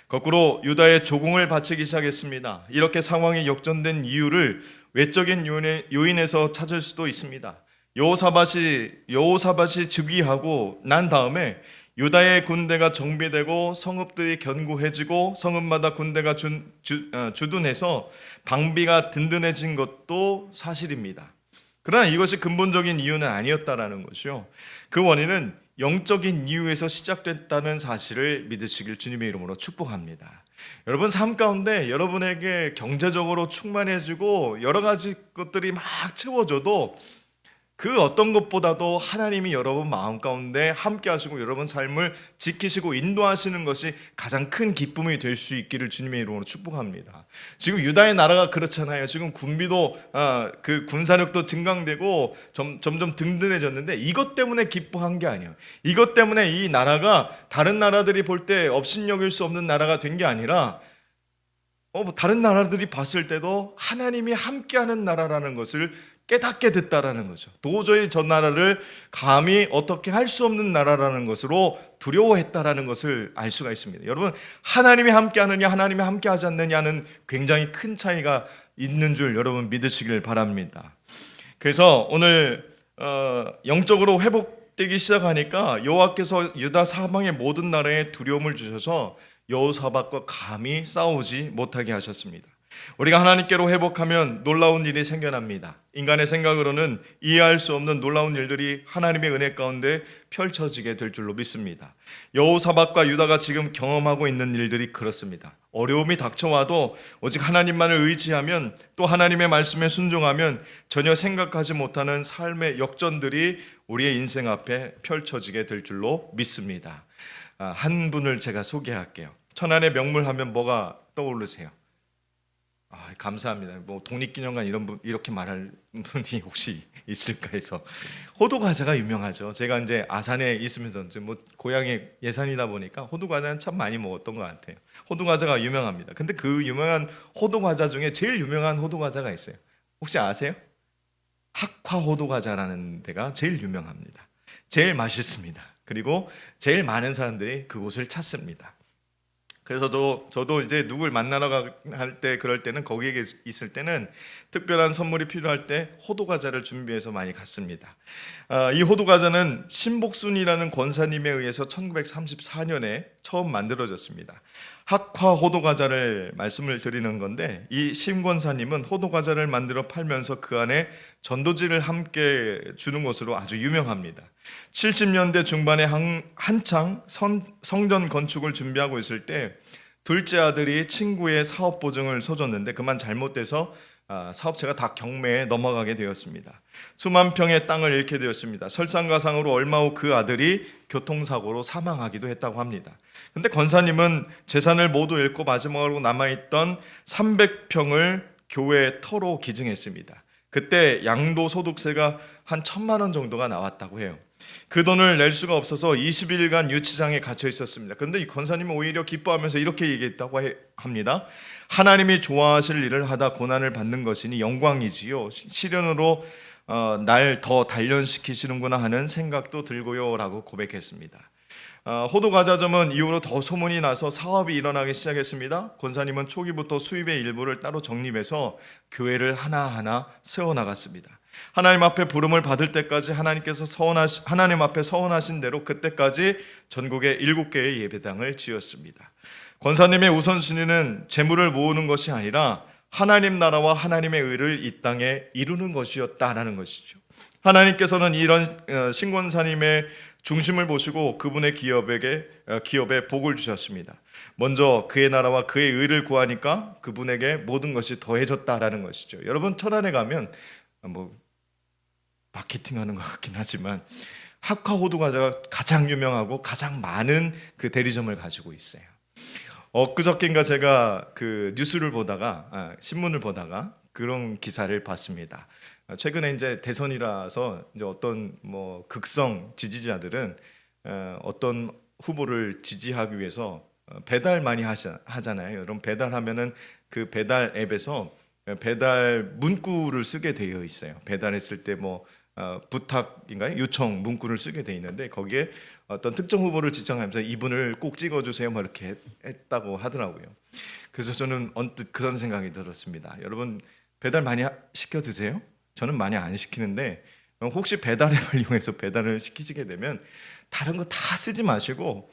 거꾸로 유다의 조공을 바치기 시작했습니다. 이렇게 상황이 역전된 이유를 외적인 요인에서 찾을 수도 있습니다. 여호사밧이 즉위하고 난 다음에 유다의 군대가 정비되고 성읍들이 견고해지고 성읍마다 군대가 주둔해서 방비가 든든해진 것도 사실입니다. 그러나 이것이 근본적인 이유는 아니었다라는 것이요. 그 원인은 영적인 이유에서 시작됐다는 사실을 믿으시길 주님의 이름으로 축복합니다. 여러분, 삶 가운데 여러분에게 경제적으로 충만해지고 여러 가지 것들이 막 채워져도 그 어떤 것보다도 하나님이 여러분 마음 가운데 함께 하시고 여러분 삶을 지키시고 인도하시는 것이 가장 큰 기쁨이 될 수 있기를 주님의 이름으로 축복합니다. 지금 유다의 나라가 그렇잖아요. 지금 군비도 그 군사력도 증강되고 점점 든든해졌는데 이것 때문에 기뻐한 게 아니에요. 이것 때문에 이 나라가 다른 나라들이 볼 때 업신여길 수 없는 나라가 된 게 아니라 다른 나라들이 봤을 때도 하나님이 함께하는 나라라는 것을 깨닫게 됐다라는 거죠. 도저히 저 나라를 감히 어떻게 할 수 없는 나라라는 것으로 두려워했다라는 것을 알 수가 있습니다. 여러분, 하나님이 함께하느냐 하나님이 함께하지 않느냐는 굉장히 큰 차이가 있는 줄 여러분 믿으시길 바랍니다. 그래서 오늘 영적으로 회복되기 시작하니까 여호와께서 유다 사방의 모든 나라에 두려움을 주셔서 여호사밧과 감히 싸우지 못하게 하셨습니다. 우리가 하나님께로 회복하면 놀라운 일이 생겨납니다. 인간의 생각으로는 이해할 수 없는 놀라운 일들이 하나님의 은혜 가운데 펼쳐지게 될 줄로 믿습니다. 여호사밧과 유다가 지금 경험하고 있는 일들이 그렇습니다. 어려움이 닥쳐와도 오직 하나님만을 의지하면, 또 하나님의 말씀에 순종하면 전혀 생각하지 못하는 삶의 역전들이 우리의 인생 앞에 펼쳐지게 될 줄로 믿습니다. 한 분을 제가 소개할게요. 천안의 명물 하면 뭐가 떠오르세요? 감사합니다. 독립기념관 이런 분, 이렇게 말할 분이 혹시 있을까 해서. 호두 과자가 유명하죠. 제가 이제 아산에 있으면서 고향이 예산이다 보니까 호두 과자는 참 많이 먹었던 것 같아요. 호두 과자가 유명합니다. 근데 그 유명한 호두 과자 중에 제일 유명한 호두 과자가 있어요. 혹시 아세요? 학화 호두 과자라는 데가 제일 유명합니다. 제일 맛있습니다. 그리고 제일 많은 사람들이 그곳을 찾습니다. 그래서 저도 이제 누굴 만나러 할 때, 그럴 때는 거기에 있을 때는 특별한 선물이 필요할 때 호두 과자를 준비해서 많이 갔습니다. 이 호두 과자는 신복순이라는 권사님에 의해서 1934년에 처음 만들어졌습니다. 학화 호두 과자를 말씀을 드리는 건데, 이 신권사님은 호두 과자를 만들어 팔면서 그 안에 전도지를 함께 주는 것으로 아주 유명합니다. 70년대 중반에 한창 성전 건축을 준비하고 있을 때 둘째 아들이 친구의 사업 보증을 서줬는데 그만 잘못돼서 사업체가 다 경매에 넘어가게 되었습니다. 수만 평의 땅을 잃게 되었습니다. 설상가상으로 얼마 후 그 아들이 교통사고로 사망하기도 했다고 합니다. 근데 권사님은 재산을 모두 잃고 마지막으로 남아있던 300평을 교회 터로 기증했습니다. 그때 양도소득세가 한 1,000만 원 정도가 나왔다고 해요. 그 돈을 낼 수가 없어서 20일간 유치장에 갇혀 있었습니다. 그런데 이 권사님은 오히려 기뻐하면서 이렇게 얘기했다고 합니다. 하나님이 좋아하실 일을 하다 고난을 받는 것이니 영광이지요. 시련으로 날 더 단련시키시는구나 하는 생각도 들고요 라고 고백했습니다. 호두 과자점은 이후로 더 소문이 나서 사업이 일어나기 시작했습니다. 권사님은 초기부터 수입의 일부를 따로 적립해서 교회를 하나하나 세워나갔습니다. 하나님 앞에 부름을 받을 때까지 하나님 앞에 서원하신 대로 그때까지 전국에 7개의 예배당을 지었습니다. 권사님의 우선순위는 재물을 모으는 것이 아니라 하나님 나라와 하나님의 의를 이 땅에 이루는 것이었다라는 것이죠. 하나님께서는 이런 신권사님의 중심을 보시고 그분의 기업에 복을 주셨습니다. 먼저 그의 나라와 그의 의를 구하니까 그분에게 모든 것이 더해졌다라는 것이죠. 여러분 천안에 가면 마케팅하는 것 같긴 하지만 학화 호두 과자가 가장 유명하고 가장 많은 그 대리점을 가지고 있어요. 엊그저께인가 제가 그 뉴스를 보다가 신문을 보다가 그런 기사를 봤습니다. 최근에 이제 대선이라서 이제 어떤 극성 지지자들은 어떤 후보를 지지하기 위해서 배달 많이 하잖아요. 여러분 배달하면은 그 배달 앱에서 배달 문구를 쓰게 되어 있어요. 배달했을 때 부탁인가요? 요청 문구를 쓰게 돼 있는데 거기에 어떤 특정 후보를 지정하면서 이분을 꼭 찍어주세요 이렇게 했다고 하더라고요. 그래서 저는 언뜻 그런 생각이 들었습니다. 여러분 배달 많이 시켜 드세요? 저는 많이 안 시키는데 혹시 배달 앱을 이용해서 배달을 시키시게 되면 다른 거 다 쓰지 마시고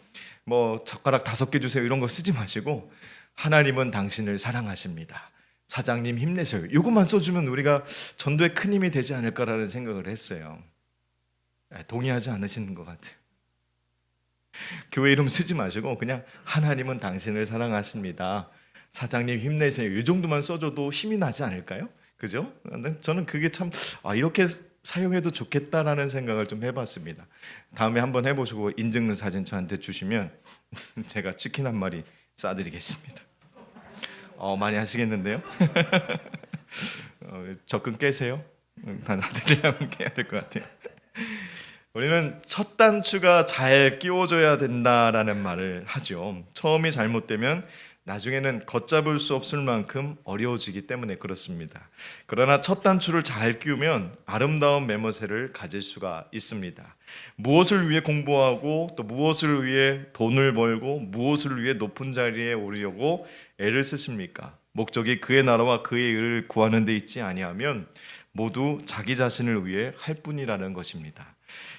젓가락 5개 주세요 이런 거 쓰지 마시고 하나님은 당신을 사랑하십니다. 사장님 힘내세요. 이것만 써주면 우리가 전도에 큰 힘이 되지 않을까라는 생각을 했어요. 동의하지 않으시는 것 같아요. 교회 이름 쓰지 마시고 그냥 하나님은 당신을 사랑하십니다. 사장님 힘내세요. 이 정도만 써줘도 힘이 나지 않을까요? 그죠? 저는 그게 참 이렇게 사용해도 좋겠다라는 생각을 좀 해봤습니다. 다음에 한번 해보시고 인증 사진 저한테 주시면 제가 치킨 한 마리 싸드리겠습니다. 많이 하시겠는데요? 접근 깨세요? 다들 깨야 될 것 같아요. 우리는 첫 단추가 잘 끼워져야 된다라는 말을 하죠. 처음이 잘못되면 나중에는 걷잡을 수 없을 만큼 어려워지기 때문에 그렇습니다. 그러나 첫 단추를 잘 끼우면 아름다운 매머새를 가질 수가 있습니다. 무엇을 위해 공부하고 또 무엇을 위해 돈을 벌고 무엇을 위해 높은 자리에 오르려고 애를 쓰십니까? 목적이 그의 나라와 그의 의를 구하는 데 있지 아니하면 모두 자기 자신을 위해 할 뿐이라는 것입니다.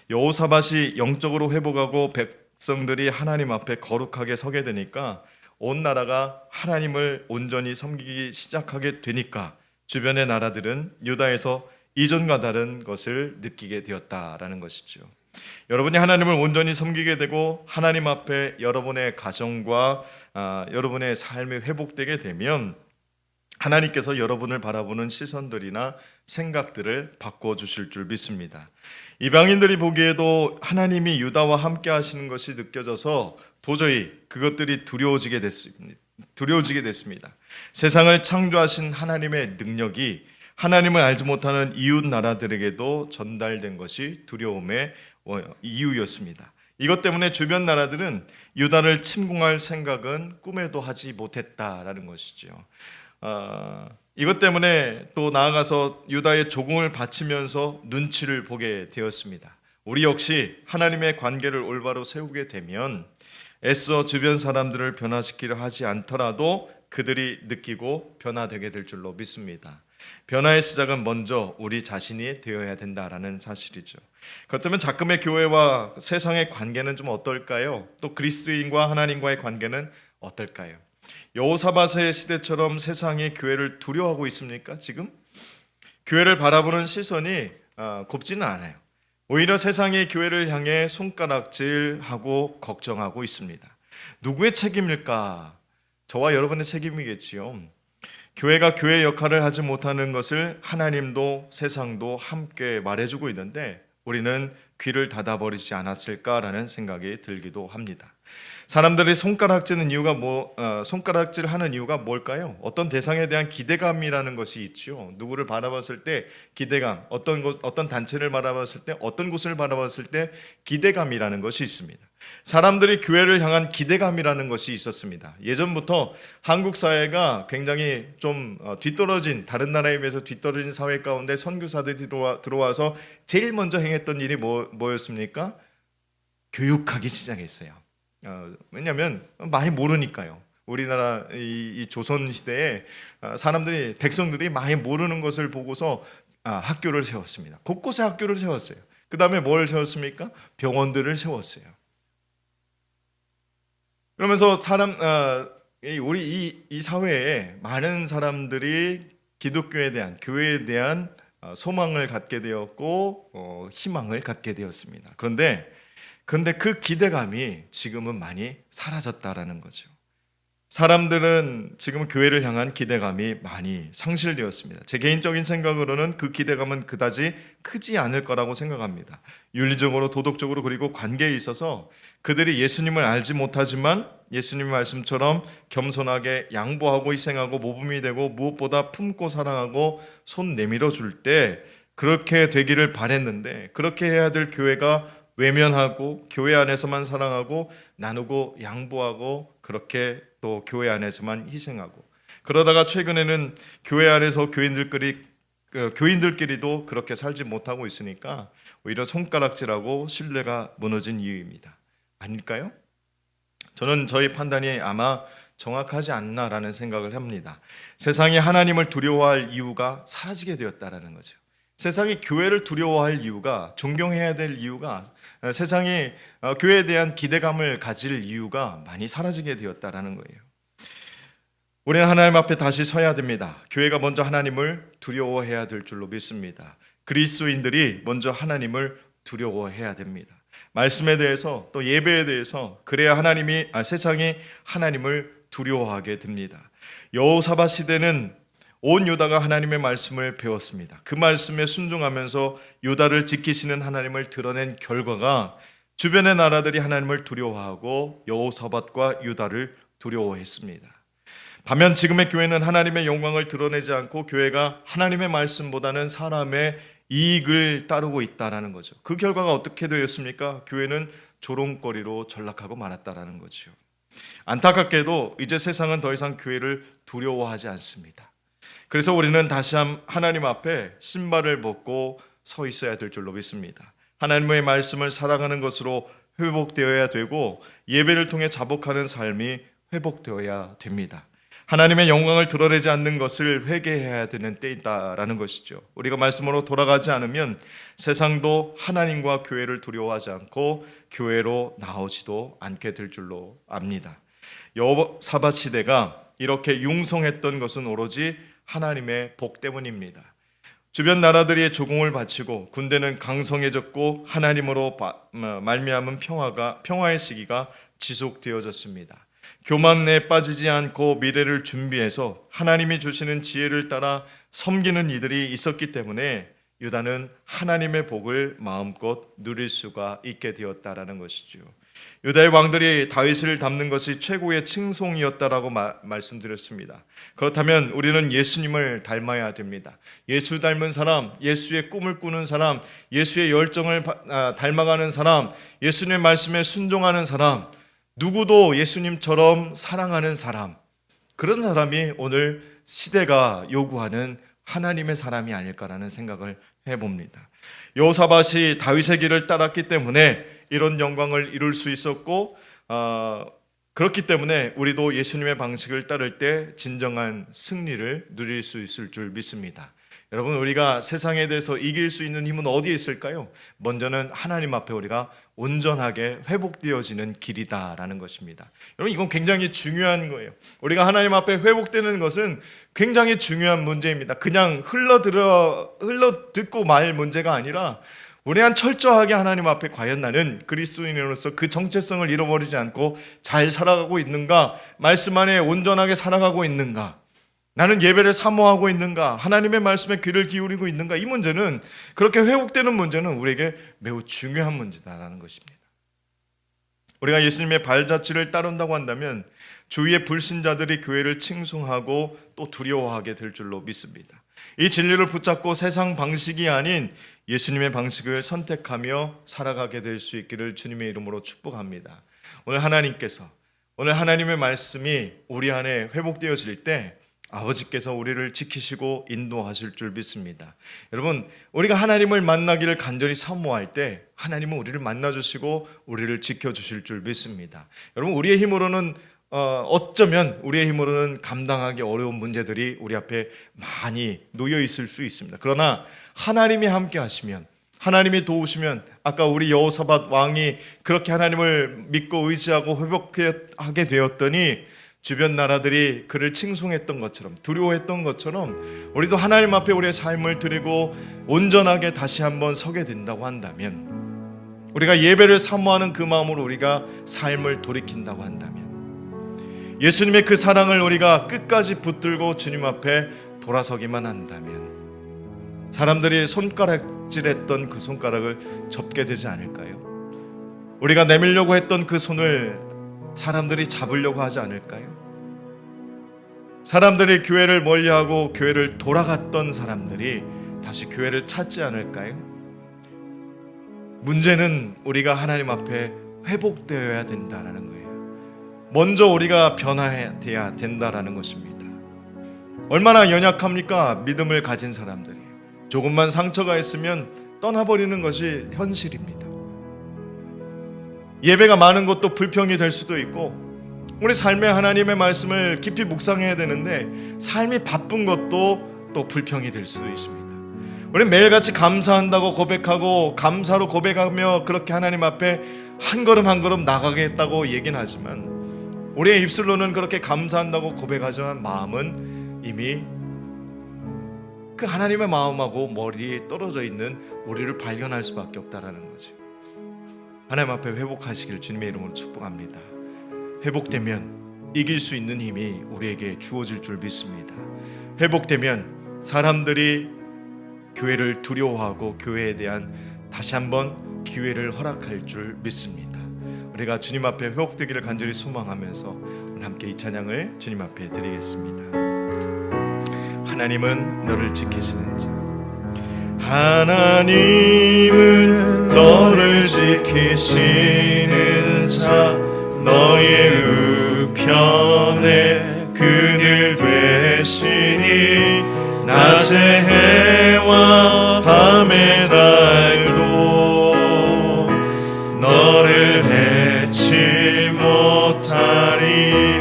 여호사밧이 영적으로 회복하고 백성들이 하나님 앞에 거룩하게 서게 되니까 온 나라가 하나님을 온전히 섬기기 시작하게 되니까 주변의 나라들은 유다에서 이전과 다른 것을 느끼게 되었다라는 것이죠. 여러분이 하나님을 온전히 섬기게 되고 하나님 앞에 여러분의 가정과 여러분의 삶이 회복되게 되면 하나님께서 여러분을 바라보는 시선들이나 생각들을 바꿔주실 줄 믿습니다. 이방인들이 보기에도 하나님이 유다와 함께 하시는 것이 느껴져서 도저히 그것들이 두려워지게 됐습니다. 세상을 창조하신 하나님의 능력이 하나님을 알지 못하는 이웃 나라들에게도 전달된 것이 두려움의 이유였습니다. 이것 때문에 주변 나라들은 유다를 침공할 생각은 꿈에도 하지 못했다라는 것이죠. 이것 때문에 또 나아가서 유다의 조공을 바치면서 눈치를 보게 되었습니다. 우리 역시 하나님의 관계를 올바로 세우게 되면 애써 주변 사람들을 변화시키려 하지 않더라도 그들이 느끼고 변화되게 될 줄로 믿습니다. 변화의 시작은 먼저 우리 자신이 되어야 된다라는 사실이죠. 그렇다면 작금의 교회와 세상의 관계는 좀 어떨까요? 또 그리스도인과 하나님과의 관계는 어떨까요? 여호사밧의 시대처럼 세상이 교회를 두려워하고 있습니까? 지금? 교회를 바라보는 시선이 곱지는 않아요. 오히려 세상이 교회를 향해 손가락질하고 걱정하고 있습니다. 누구의 책임일까? 저와 여러분의 책임이겠지요. 교회가 교회의 역할을 하지 못하는 것을 하나님도 세상도 함께 말해주고 있는데 우리는 귀를 닫아버리지 않았을까라는 생각이 들기도 합니다. 사람들이 손가락질하는 이유가 뭘까요? 어떤 대상에 대한 기대감이라는 것이 있죠. 누구를 바라봤을 때 기대감, 어떤 단체를 바라봤을 때, 어떤 곳을 바라봤을 때 기대감이라는 것이 있습니다. 사람들이 교회를 향한 기대감이라는 것이 있었습니다. 예전부터 한국 사회가 굉장히 좀 다른 나라에 비해서 뒤떨어진 사회 가운데 선교사들이 들어와서 제일 먼저 행했던 일이 뭐였습니까? 교육하기 시작했어요. 왜냐하면 많이 모르니까요. 우리나라 이 조선 시대에 사람들이 백성들이 많이 모르는 것을 보고서 학교를 세웠습니다. 곳곳에 학교를 세웠어요. 그 다음에 뭘 세웠습니까? 병원들을 세웠어요. 그러면서 우리 이 사회에 많은 사람들이 기독교에 대한, 교회에 대한 소망을 갖게 되었고 희망을 갖게 되었습니다. 그런데 그 기대감이 지금은 많이 사라졌다라는 거죠. 사람들은 지금 교회를 향한 기대감이 많이 상실되었습니다. 제 개인적인 생각으로는 그 기대감은 그다지 크지 않을 거라고 생각합니다. 윤리적으로, 도덕적으로, 그리고 관계에 있어서 그들이 예수님을 알지 못하지만 예수님의 말씀처럼 겸손하게 양보하고 희생하고 모범이 되고 무엇보다 품고 사랑하고 손 내밀어 줄 때 그렇게 되기를 바랬는데, 그렇게 해야 될 교회가 외면하고 교회 안에서만 사랑하고 나누고 양보하고 그렇게 또 교회 안에서만 희생하고, 그러다가 최근에는 교회 안에서 교인들끼리도 그렇게 살지 못하고 있으니까 오히려 손가락질하고 신뢰가 무너진 이유입니다. 아닐까요? 저는 저희 판단이 아마 정확하지 않나라는 생각을 합니다. 세상이 하나님을 두려워할 이유가 사라지게 되었다라는 거죠. 세상이 교회를 두려워할 이유가, 존경해야 될 이유가, 세상이 교회에 대한 기대감을 가질 이유가 많이 사라지게 되었다라는 거예요. 우리는 하나님 앞에 다시 서야 됩니다. 교회가 먼저 하나님을 두려워해야 될 줄로 믿습니다. 그리스도인들이 먼저 하나님을 두려워해야 됩니다. 말씀에 대해서 또 예배에 대해서, 그래야 세상이 하나님을 두려워하게 됩니다. 여호사밧 시대는 온 유다가 하나님의 말씀을 배웠습니다. 그 말씀에 순종하면서 유다를 지키시는 하나님을 드러낸 결과가 주변의 나라들이 하나님을 두려워하고 여호사밧과 유다를 두려워했습니다. 반면 지금의 교회는 하나님의 영광을 드러내지 않고 교회가 하나님의 말씀보다는 사람의 이익을 따르고 있다는 거죠. 그 결과가 어떻게 되었습니까? 교회는 조롱거리로 전락하고 말았다는 거죠. 안타깝게도 이제 세상은 더 이상 교회를 두려워하지 않습니다. 그래서 우리는 다시 하나님 앞에 신발을 벗고 서 있어야 될 줄로 믿습니다. 하나님의 말씀을 사랑하는 것으로 회복되어야 되고, 예배를 통해 자복하는 삶이 회복되어야 됩니다. 하나님의 영광을 드러내지 않는 것을 회개해야 되는 때이다라는 것이죠. 우리가 말씀으로 돌아가지 않으면 세상도 하나님과 교회를 두려워하지 않고 교회로 나오지도 않게 될 줄로 압니다. 여호사밧 시대가 이렇게 융성했던 것은 오로지 하나님의 복 때문입니다. 주변 나라들이 조공을 바치고 군대는 강성해졌고 하나님으로 말미암은 평화의 시기가 지속되어졌습니다. 교만에 빠지지 않고 미래를 준비해서 하나님이 주시는 지혜를 따라 섬기는 이들이 있었기 때문에 유다는 하나님의 복을 마음껏 누릴 수가 있게 되었다라는 것이죠. 유다의 왕들이 다윗을 닮는 것이 최고의 칭송이었다라고 말씀드렸습니다. 그렇다면 우리는 예수님을 닮아야 됩니다. 예수 닮은 사람, 예수의 꿈을 꾸는 사람, 예수의 열정을 닮아가는 사람, 예수님의 말씀에 순종하는 사람, 누구도 예수님처럼 사랑하는 사람, 그런 사람이 오늘 시대가 요구하는 하나님의 사람이 아닐까라는 생각을 해봅니다. 여호사밧이 다윗의 길을 따랐기 때문에 이런 영광을 이룰 수 있었고, 그렇기 때문에 우리도 예수님의 방식을 따를 때 진정한 승리를 누릴 수 있을 줄 믿습니다. 여러분, 우리가 세상에 대해서 이길 수 있는 힘은 어디에 있을까요? 먼저는 하나님 앞에 우리가 온전하게 회복되어지는 길이다라는 것입니다. 여러분, 이건 굉장히 중요한 거예요. 우리가 하나님 앞에 회복되는 것은 굉장히 중요한 문제입니다. 그냥 흘러듣고 말 문제가 아니라, 우리한 철저하게 하나님 앞에 과연 나는 그리스도인으로서 그 정체성을 잃어버리지 않고 잘 살아가고 있는가? 말씀 안에 온전하게 살아가고 있는가? 나는 예배를 사모하고 있는가? 하나님의 말씀에 귀를 기울이고 있는가? 이 문제는, 그렇게 회복되는 문제는 우리에게 매우 중요한 문제다라는 것입니다. 우리가 예수님의 발자취를 따른다고 한다면 주위의 불신자들이 교회를 칭송하고 또 두려워하게 될 줄로 믿습니다. 이 진리를 붙잡고 세상 방식이 아닌 예수님의 방식을 선택하며 살아가게 될 수 있기를 주님의 이름으로 축복합니다. 오늘 하나님의 말씀이 우리 안에 회복되어질 때 아버지께서 우리를 지키시고 인도하실 줄 믿습니다. 여러분, 우리가 하나님을 만나기를 간절히 사모할 때 하나님은 우리를 만나주시고 우리를 지켜주실 줄 믿습니다. 여러분, 우리의 힘으로는 어쩌면 우리의 힘으로는 감당하기 어려운 문제들이 우리 앞에 많이 놓여 있을 수 있습니다. 그러나 하나님이 함께 하시면, 하나님이 도우시면, 아까 우리 여호사밧 왕이 그렇게 하나님을 믿고 의지하고 회복하게 되었더니 주변 나라들이 그를 칭송했던 것처럼, 두려워했던 것처럼 우리도 하나님 앞에 우리의 삶을 드리고 온전하게 다시 한번 서게 된다고 한다면, 우리가 예배를 사모하는 그 마음으로 우리가 삶을 돌이킨다고 한다면, 예수님의 그 사랑을 우리가 끝까지 붙들고 주님 앞에 돌아서기만 한다면 사람들이 손가락질했던 그 손가락을 접게 되지 않을까요? 우리가 내밀려고 했던 그 손을 사람들이 잡으려고 하지 않을까요? 사람들이 교회를 멀리하고 교회를 돌아갔던 사람들이 다시 교회를 찾지 않을까요? 문제는 우리가 하나님 앞에 회복되어야 된다는 거예요. 먼저 우리가 변화해야 된다는 것입니다. 얼마나 연약합니까? 믿음을 가진 사람들이. 조금만 상처가 있으면 떠나버리는 것이 현실입니다. 예배가 많은 것도 불평이 될 수도 있고, 우리 삶에 하나님의 말씀을 깊이 묵상해야 되는데 삶이 바쁜 것도 또 불평이 될 수도 있습니다. 우리 매일같이 감사한다고 고백하고 감사로 고백하며 그렇게 하나님 앞에 한 걸음 한 걸음 나가겠다고 얘기는 하지만 우리의 입술로는 그렇게 감사한다고 고백하지만 마음은 이미 그 하나님의 마음하고 머리에 떨어져 있는 우리를 발견할 수밖에 없다라는 거죠. 하나님 앞에 회복하시길 주님의 이름으로 축복합니다. 회복되면 이길 수 있는 힘이 우리에게 주어질 줄 믿습니다. 회복되면 사람들이 교회를 두려워하고 교회에 대한 다시 한번 기회를 허락할 줄 믿습니다. 우리가 주님 앞에 회복되기를 간절히 소망하면서 오늘 함께 이 찬양을 주님 앞에 드리겠습니다. 하나님은 너를 지키시는 자, 하나님은 너를 지키시는 자, 너의 우편에 그늘 되시니 낮의 해와 밤의 달도 너를 해치 못하리.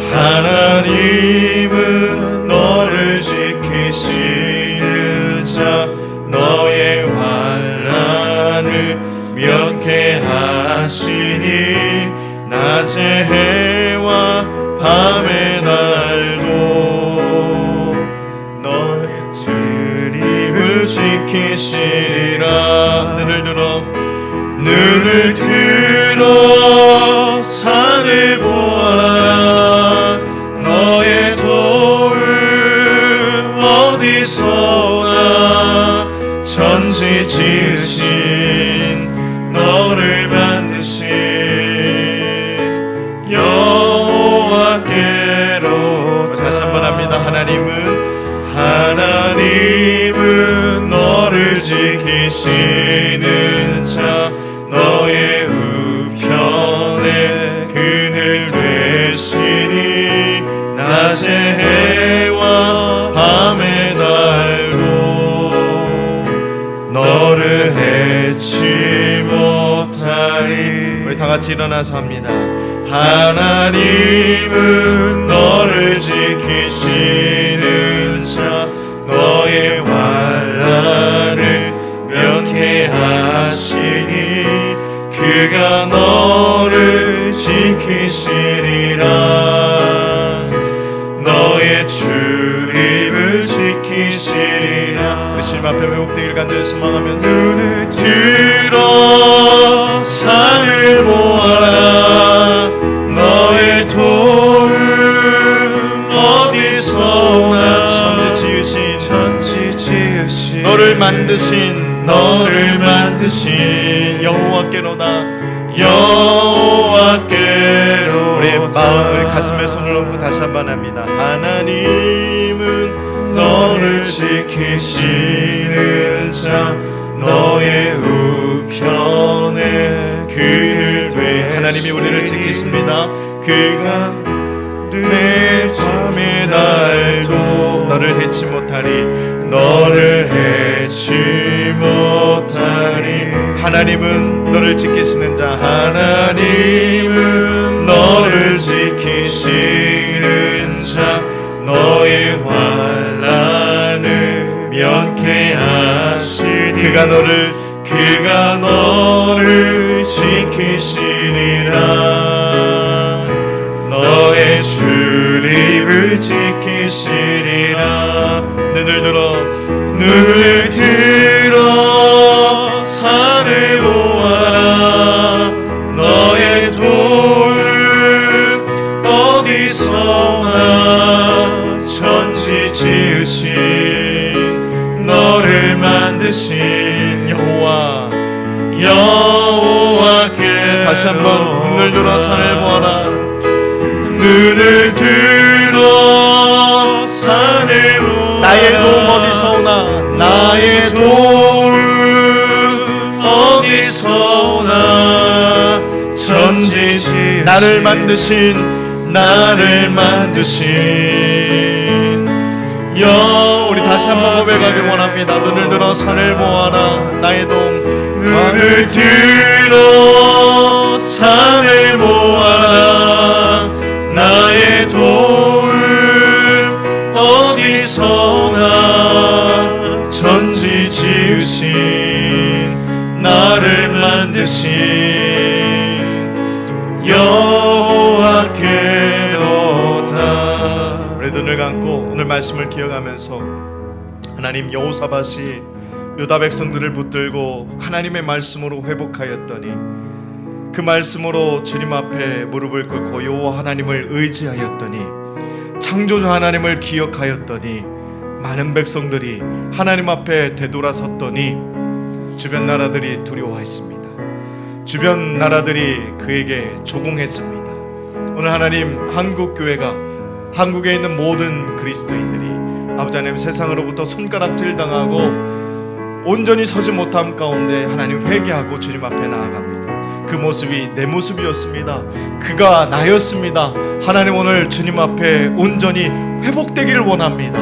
하나님은 너를 지키시는 자, 너의 환난을 면케하시니 낮의 해와 밤의 달도 너의 주님을 지키시리라. 눈을 들어 산을 보아라. 너의 도움 어디서나. 천지 지으신 너를 만드신 여호와께로. 다시 한번 합니다. 하나님은 너를 지키시는 자, 너의 우편에 그늘 되시니 낮의 해와 밤의 달도 너를 해치 못하리. 우리 다 같이 일어나서 합니다. 하나님은 너를 지키시는 자, 너의 환난을 면케하시니 그가 너를 지키시리라. 너의 출입을 지키시리라. 우리 주님 앞에 회복되길 간절히 소망하면서 눈을 들어 산을 보아라. 너의 도움 어디서나. 천지 지으신 너를 만드신 여호와께로다. 우리 마음, 우리 가슴에 손을 얹고 다시 한번 합니다. 하나님은 너를 지키시는 자, 너의 우편에 그늘 되시니. 하나님이 우리를 지키십니다. 그가 내 너를 해치 못하리 너를 해치 못하리. 하나님은 너를 지키시는 자, 하나님은 너를 지키시는 자, 너의 환난을 면케하시니 그가 너를 지키시리라. 너의 출입을 지키시리라. 눈을 들어 산을 보아라. 너의 도움 어디서나 천지 지으신 너를 만드신 여호와께 다시 한번 눈을 들어 산을 보아라. 눈을 들어 산을 보아라. 나의 도움 어디서 오나 나의 도움 어디서 오나 천지 나를 만드신 우리 다시 한번 고백하길 원합니다. 눈을 들어 산을 보아라. 나의 도움 눈을 들어 산을 보아라. 나의 도움 어디서 오나 천지 지으신 나를 만드신 여호와께로다. 우리 눈을 감고 오늘 말씀을 기억하면서 하나님, 여호사밧이 유다 백성들을 붙들고 하나님의 말씀으로 회복하였더니 그 말씀으로 주님 앞에 무릎을 꿇고 여호와 하나님을 의지하였더니 창조주 하나님을 기억하였더니 많은 백성들이 하나님 앞에 되돌아섰더니 주변 나라들이 두려워했습니다. 주변 나라들이 그에게 조공했습니다. 오늘 하나님, 한국교회가, 한국에 있는 모든 그리스도인들이 아버지 하나님, 세상으로부터 손가락질 당하고 온전히 서지 못함 가운데 하나님 회개하고 주님 앞에 나아갑니다. 그 모습이 내 모습이었습니다. 그가 나였습니다. 하나님, 오늘 주님 앞에 온전히 회복되기를 원합니다.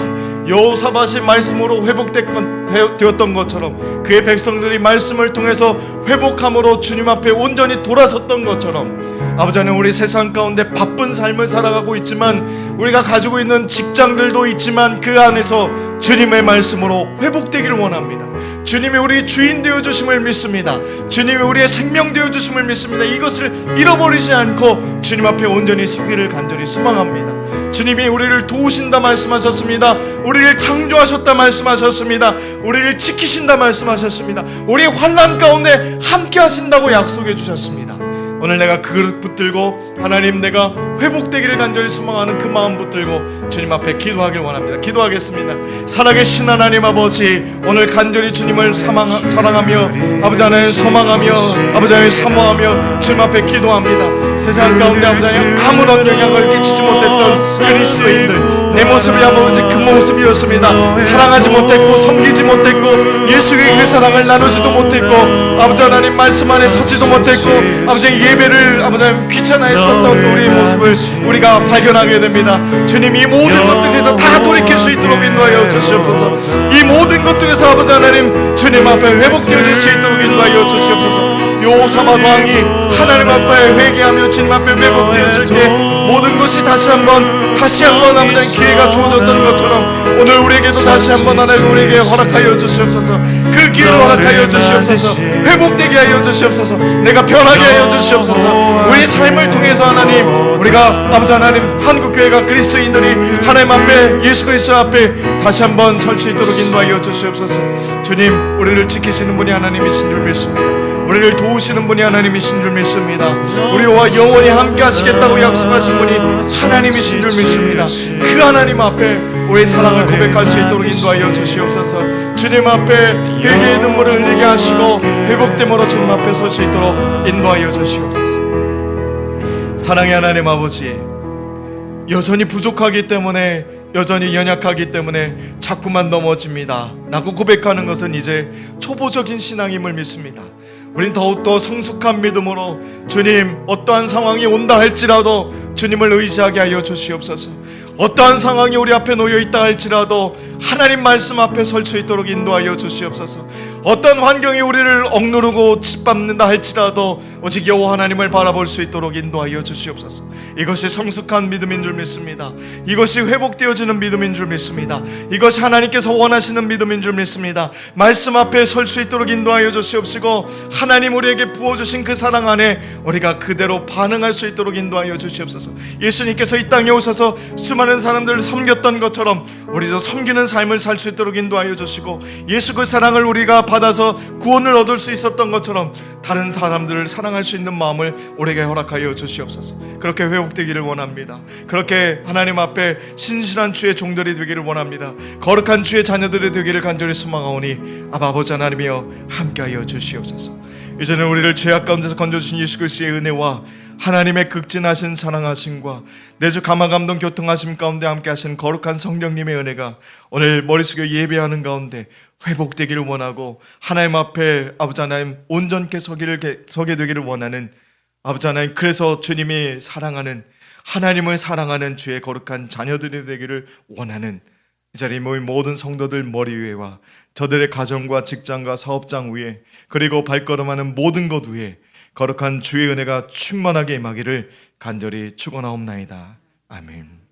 여호사밧이 말씀으로 회복되었던 것처럼 그의 백성들이 말씀을 통해서 회복함으로 주님 앞에 온전히 돌아섰던 것처럼 아버지 하나님, 우리 세상 가운데 바쁜 삶을 살아가고 있지만 우리가 가지고 있는 직장들도 있지만 그 안에서 주님의 말씀으로 회복되기를 원합니다. 주님이 우리 주인 되어주심을 믿습니다. 주님이 우리의 생명 되어주심을 믿습니다. 이것을 잃어버리지 않고 주님 앞에 온전히 서기를 간절히 소망합니다. 주님이 우리를 도우신다 말씀하셨습니다. 우리를 창조하셨다 말씀하셨습니다. 우리를 지키신다 말씀하셨습니다. 우리의 환난 가운데 함께 하신다고 약속해 주셨습니다. 오늘 내가 그 그릇 붙들고 하나님, 내가 회복되기를 간절히 소망하는 그 마음 붙들고 주님 앞에 기도하길 원합니다. 기도하겠습니다. 살아계신 하나님 아버지, 오늘 간절히 주님을 사랑하며 아버지 하나님 소망하며 아버지 하나님 사모하며 주님 앞에 기도합니다. 세상 가운데 아버지 하나님 아무런 영향을 끼치지 못했던 그리스도인들, 내 모습이 아버지 그 모습이었습니다. 사랑하지 못했고 섬기지 못했고 예수의 그 사랑을 나누지도 못했고 아버지 하나님 말씀 안에 서지도 못했고 아버지 예배를 아버지 하나님 귀찮아했던 우리의 모습을 우리가 발견하게 됩니다. 주님, 이 모든 것들에서 다 돌이킬 수 있도록 인도하여 주시옵소서. 이 모든 것들에서 아버지 하나님 주님 앞에 회복되어질 수 있도록 인도하여 주시옵소서. 여호사밧 왕이 하나님 앞에 회개하며 주님 앞에 회복되었을 때 모든 것이 다시 한번 아버지 하나님 기회가 주어졌던 것처럼 오늘 우리에게도 다시 한번 하나님 우리에게 허락하여 주시옵소서. 그 기회를 허락하여 주시옵소서. 회복되게 하여 주시옵소서. 내가 변하게 하여 주시옵소서. 우리 삶을 통해서 하나님, 우리가 아버지 하나님 한국교회가 그리스도인들이 하나님 앞에 예수 그리스도 앞에 다시 한번 설 수 있도록 인도하여 주시옵소서. 주님, 우리를 지키시는 분이 하나님이신 줄 믿습니다. 우리를 도우시는 분이 하나님이신 줄 믿습니다. 우리와 영원히 함께 하시겠다고 약속하신 분이 하나님이신 줄 믿습니다. 그 하나님 앞에 우리의 사랑을 고백할 수 있도록 인도하여 주시옵소서. 주님 앞에 회개의 눈물을 흘리게 하시고 회복됨으로 주님 앞에 설 수 있도록 인도하여 주시옵소서. 사랑의 하나님 아버지, 여전히 부족하기 때문에, 여전히 연약하기 때문에 자꾸만 넘어집니다 라고 고백하는 것은 이제 초보적인 신앙임을 믿습니다. 우린 더욱더 성숙한 믿음으로 주님, 어떠한 상황이 온다 할지라도 주님을 의지하게 하여 주시옵소서. 어떠한 상황이 우리 앞에 놓여 있다 할지라도 하나님 말씀 앞에 설 수 있도록 인도하여 주시옵소서. 어떤 환경이 우리를 억누르고 짓밟는다 할지라도 오직 여호와 하나님을 바라볼 수 있도록 인도하여 주시옵소서. 이것이 성숙한 믿음인 줄 믿습니다. 이것이 회복되어지는 믿음인 줄 믿습니다. 이것이 하나님께서 원하시는 믿음인 줄 믿습니다. 말씀 앞에 설 수 있도록 인도하여 주시옵시고 하나님 우리에게 부어주신 그 사랑 안에 우리가 그대로 반응할 수 있도록 인도하여 주시옵소서. 예수님께서 이 땅에 오셔서 수많은 사람들을 섬겼던 것처럼 우리도 섬기는 삶을 살 수 있도록 인도하여 주시고, 예수 그 사랑을 우리가 받아서 구원을 얻을 수 있었던 것처럼 다른 사람들을 사랑할 수 있는 마음을 우리에게 허락하여 주시옵소서. 그렇게 회복되기를 원합니다. 그렇게 하나님 앞에 신실한 주의 종들이 되기를 원합니다. 거룩한 주의 자녀들이 되기를 간절히 소망하오니 아버지 하나님이여 함께하여 주시옵소서. 이제는 우리를 죄악 가운데서 건져주신 예수 그리스도의 은혜와 하나님의 극진하신 사랑하심과 내주 감화감동 교통하심 가운데 함께하신 거룩한 성령님의 은혜가 오늘 머릿속에 예배하는 가운데 회복되기를 원하고, 하나님 앞에 아버지 하나님 온전케 서게 되기를 원하는 아버지 하나님, 그래서 주님이 사랑하는, 하나님을 사랑하는 주의 거룩한 자녀들이 되기를 원하는 이 자리에 모인 모든 성도들 머리 위에와 저들의 가정과 직장과 사업장 위에, 그리고 발걸음하는 모든 것 위에 거룩한 주의 은혜가 충만하게 임하기를 간절히 축원하옵나이다. 아멘.